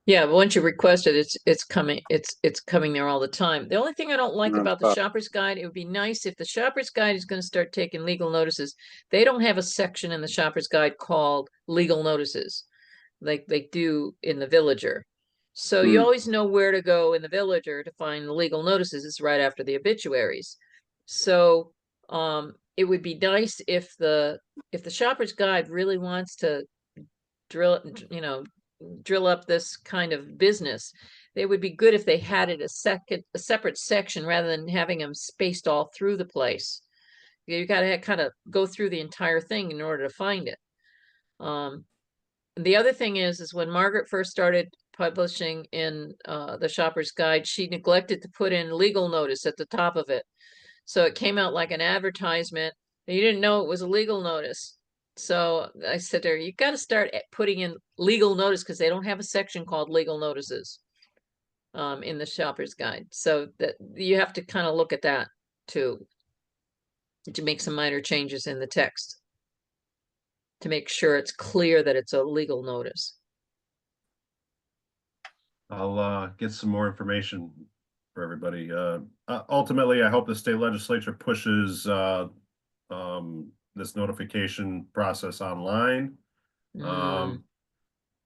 Yeah, but once you request it, it's coming there all the time. The only thing I don't like about the nonstop. shopper's guide, it would be nice if the shopper's guide is going to start taking legal notices. They don't have a section in the shopper's guide called legal notices, like they do in the villager. So you Hmm. always know where to go in the villager to find the legal notices. It's right after the obituaries. So it would be nice if the shopper's guide really wants to drill, drill up this kind of business, it would be good if they had it a separate section rather than having them spaced all through the place. You got to kind of go through the entire thing in order to find it. The other thing is when Margaret first started publishing in the Shopper's Guide, she neglected to put in legal notice at the top of it. So it came out like an advertisement. And you didn't know it was a legal notice. So I said to her, you got to start putting in legal notice because they don't have a section called legal notices in the Shopper's Guide. So that you have to kind of look at that too, to make some minor changes in the text to make sure it's clear that it's a legal notice. I'll get some more information for everybody. Ultimately, I hope the state legislature pushes this notification process online. Mm,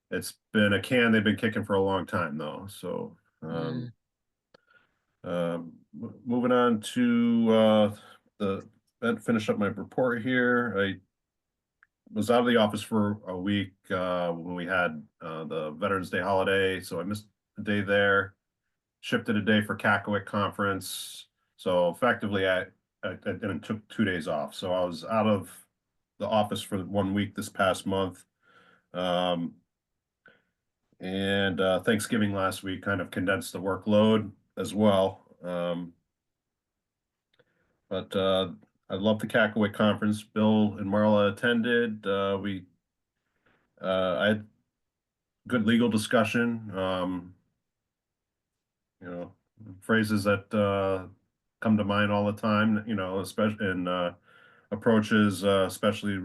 It's been a can they've been kicking for a long time, though. So, moving on to finish up my report here. I was out of the office for a week when we had the Veterans Day holiday, so I missed a day there. Shifted a day for Cackaway conference, so effectively I took 2 days off. So I was out of the office for 1 week this past month. And Thanksgiving last week kind of condensed the workload as well. But I love the Cackaway conference. Bill and Marla attended. I had good legal discussion. Phrases that come to mind all the time, especially in approaches, especially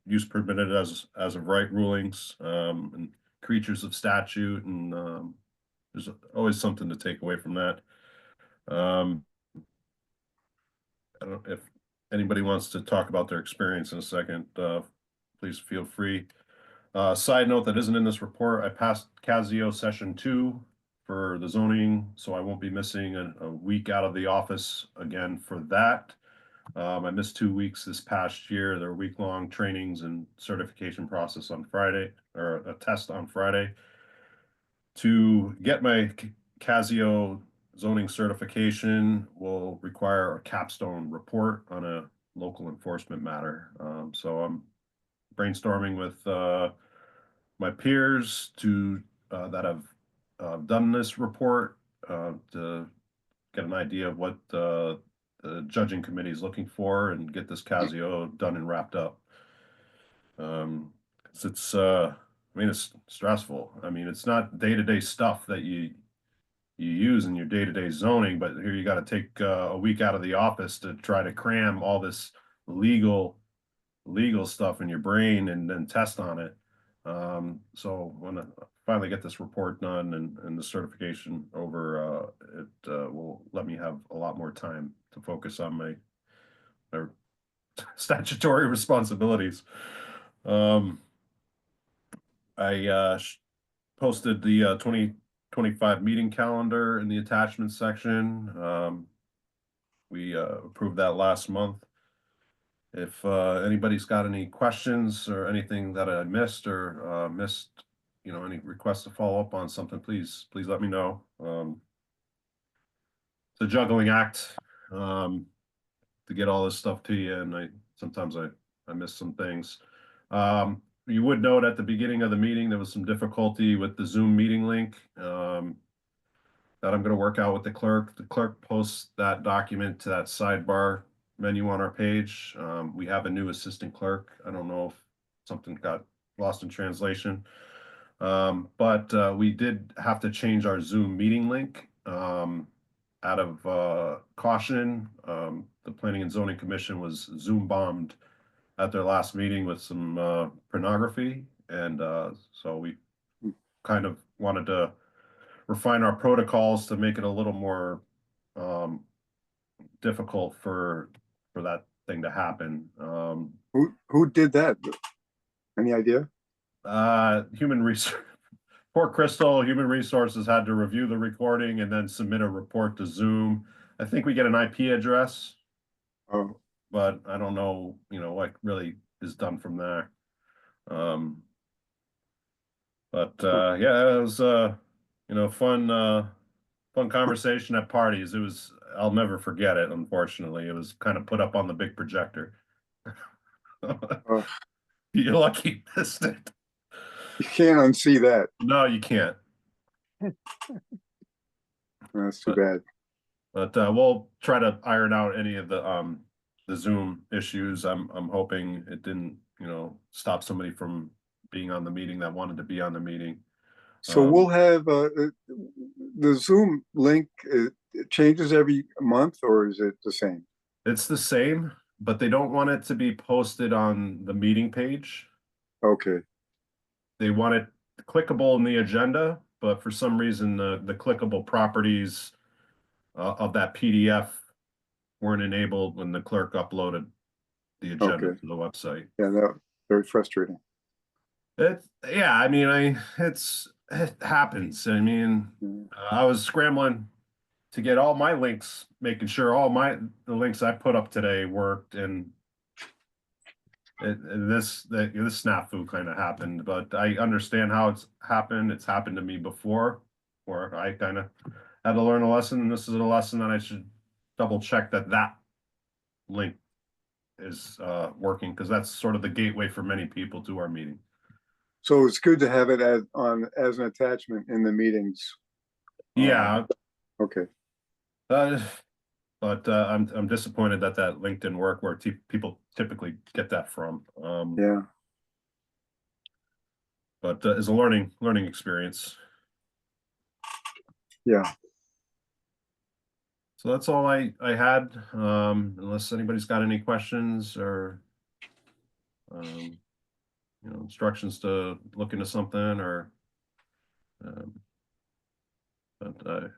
use permitted as of right rulings, and creatures of statute, and there's always something to take away from that. I don't know if anybody wants to talk about their experience in a second, please feel free. Side note that isn't in this report, I passed Casio session 2 for the zoning, so I won't be missing a week out of the office again for that. I missed 2 weeks this past year. There were week-long trainings and certification process on Friday, or a test on Friday. To get my Casio zoning certification will require a capstone report on a local enforcement matter. So I'm brainstorming with my peers that have done this report to get an idea of what the judging committee is looking for and get this Casio done and wrapped up. It's it's stressful. I mean, it's not day-to-day stuff that you use in your day-to-day zoning, but here you got to take a week out of the office to try to cram all this legal stuff in your brain and then test on it. So when I finally get this report done and the certification over, it will let me have a lot more time to focus on my statutory responsibilities. I posted the 2025 meeting calendar in the attachment section. We approved that last month. If anybody's got any questions or anything that I missed or any requests to follow up on something, please let me know. It's a juggling act to get all this stuff to you, and sometimes I miss some things. You would note at the beginning of the meeting there was some difficulty with the Zoom meeting link that I'm going to work out with the clerk. The clerk posts that document to that sidebar menu on our page. We have a new assistant clerk. I don't know if something got lost in translation. But we did have to change our Zoom meeting link out of caution. The Planning and Zoning Commission was Zoom bombed at their last meeting with some pornography. And so we kind of wanted to refine our protocols to make it a little more difficult for that thing to happen. Who did that? Any idea? Human resource. Poor Crystal, Human Resources had to review the recording and then submit a report to Zoom. I think we get an IP address, Oh, but I don't know, what really is done from there. Yeah, it was fun conversation at parties. I'll never forget it, unfortunately. It was kind of put up on the big projector. oh, You're lucky you missed it. you can't unsee that. No, you can't. That's too bad. But we'll try to iron out any of the Zoom issues. I'm hoping it didn't, stop somebody from being on the meeting that wanted to be on the meeting. So we'll have the Zoom link. It changes every month, or is it the same? It's the same, but they don't want it to be posted on the meeting page. Okay. They want it clickable in the agenda, but for some reason the clickable properties of that PDF weren't enabled when the clerk uploaded the agenda Okay. to the website. Yeah, that very frustrating. It happens. I mean, I was scrambling to get all my links, making sure the links I put up today worked, and this snafu kind of happened. But I understand how it's happened. It's happened to me before, where I kind of had to learn a lesson. And this is a lesson that I should double check that link is working, because that's sort of the gateway for many people to our meeting. So it's good to have it as an attachment in the meetings. Yeah. Okay. But I'm disappointed that link didn't work where people typically get that from. Yeah. But it's a learning experience. Yeah. So that's all I had. Unless anybody's got any questions or instructions to look into something, or but I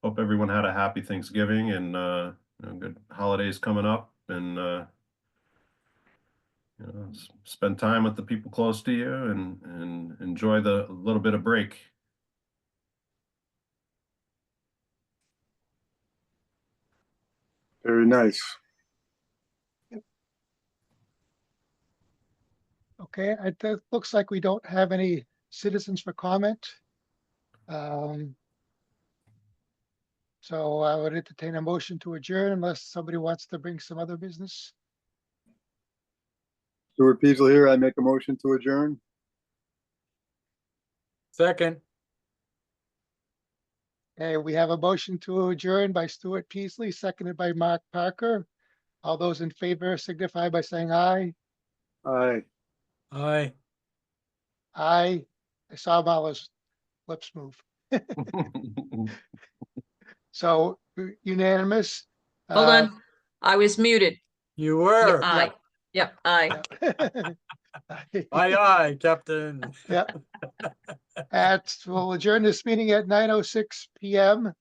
hope everyone had a happy Thanksgiving and good holidays coming up, and spend time with the people close to you and enjoy the little bit of break. Very nice. Okay, it looks like we don't have any citizens for comment. So I would entertain a motion to adjourn unless somebody wants to bring some other business. Stuart Peasel here. I make a motion to adjourn. Second. Okay, we have a motion to adjourn by Stuart Peasley, seconded by Mark Parker. All those in favor signify by saying aye. Aye. Aye. Aye. I saw Marla's lips move. So unanimous. Hold on. I was muted. You Yeah, were. aye. Yep, aye. Aye, Captain. Yep. We'll adjourn this meeting at 9:06 p.m.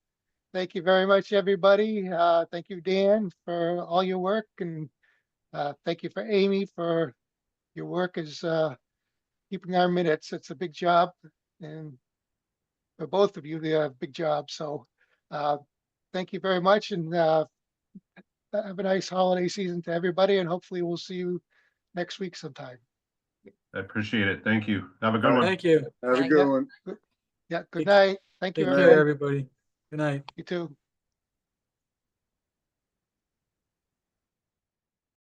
Thank you very much, everybody. Thank you, Dan, for all your work, and thank you for Amy for your work as keeping our minutes. It's a big job, and for both of you, they are a big job. So thank you very much, and have a nice holiday season to everybody, and hopefully we'll see you next week sometime. I appreciate it. Thank you. Have a good All right. one. Thank you. Have a Thank good you. one. Yeah, good Take- night. Thank you, Take care, everyone. everybody. Good night. You too.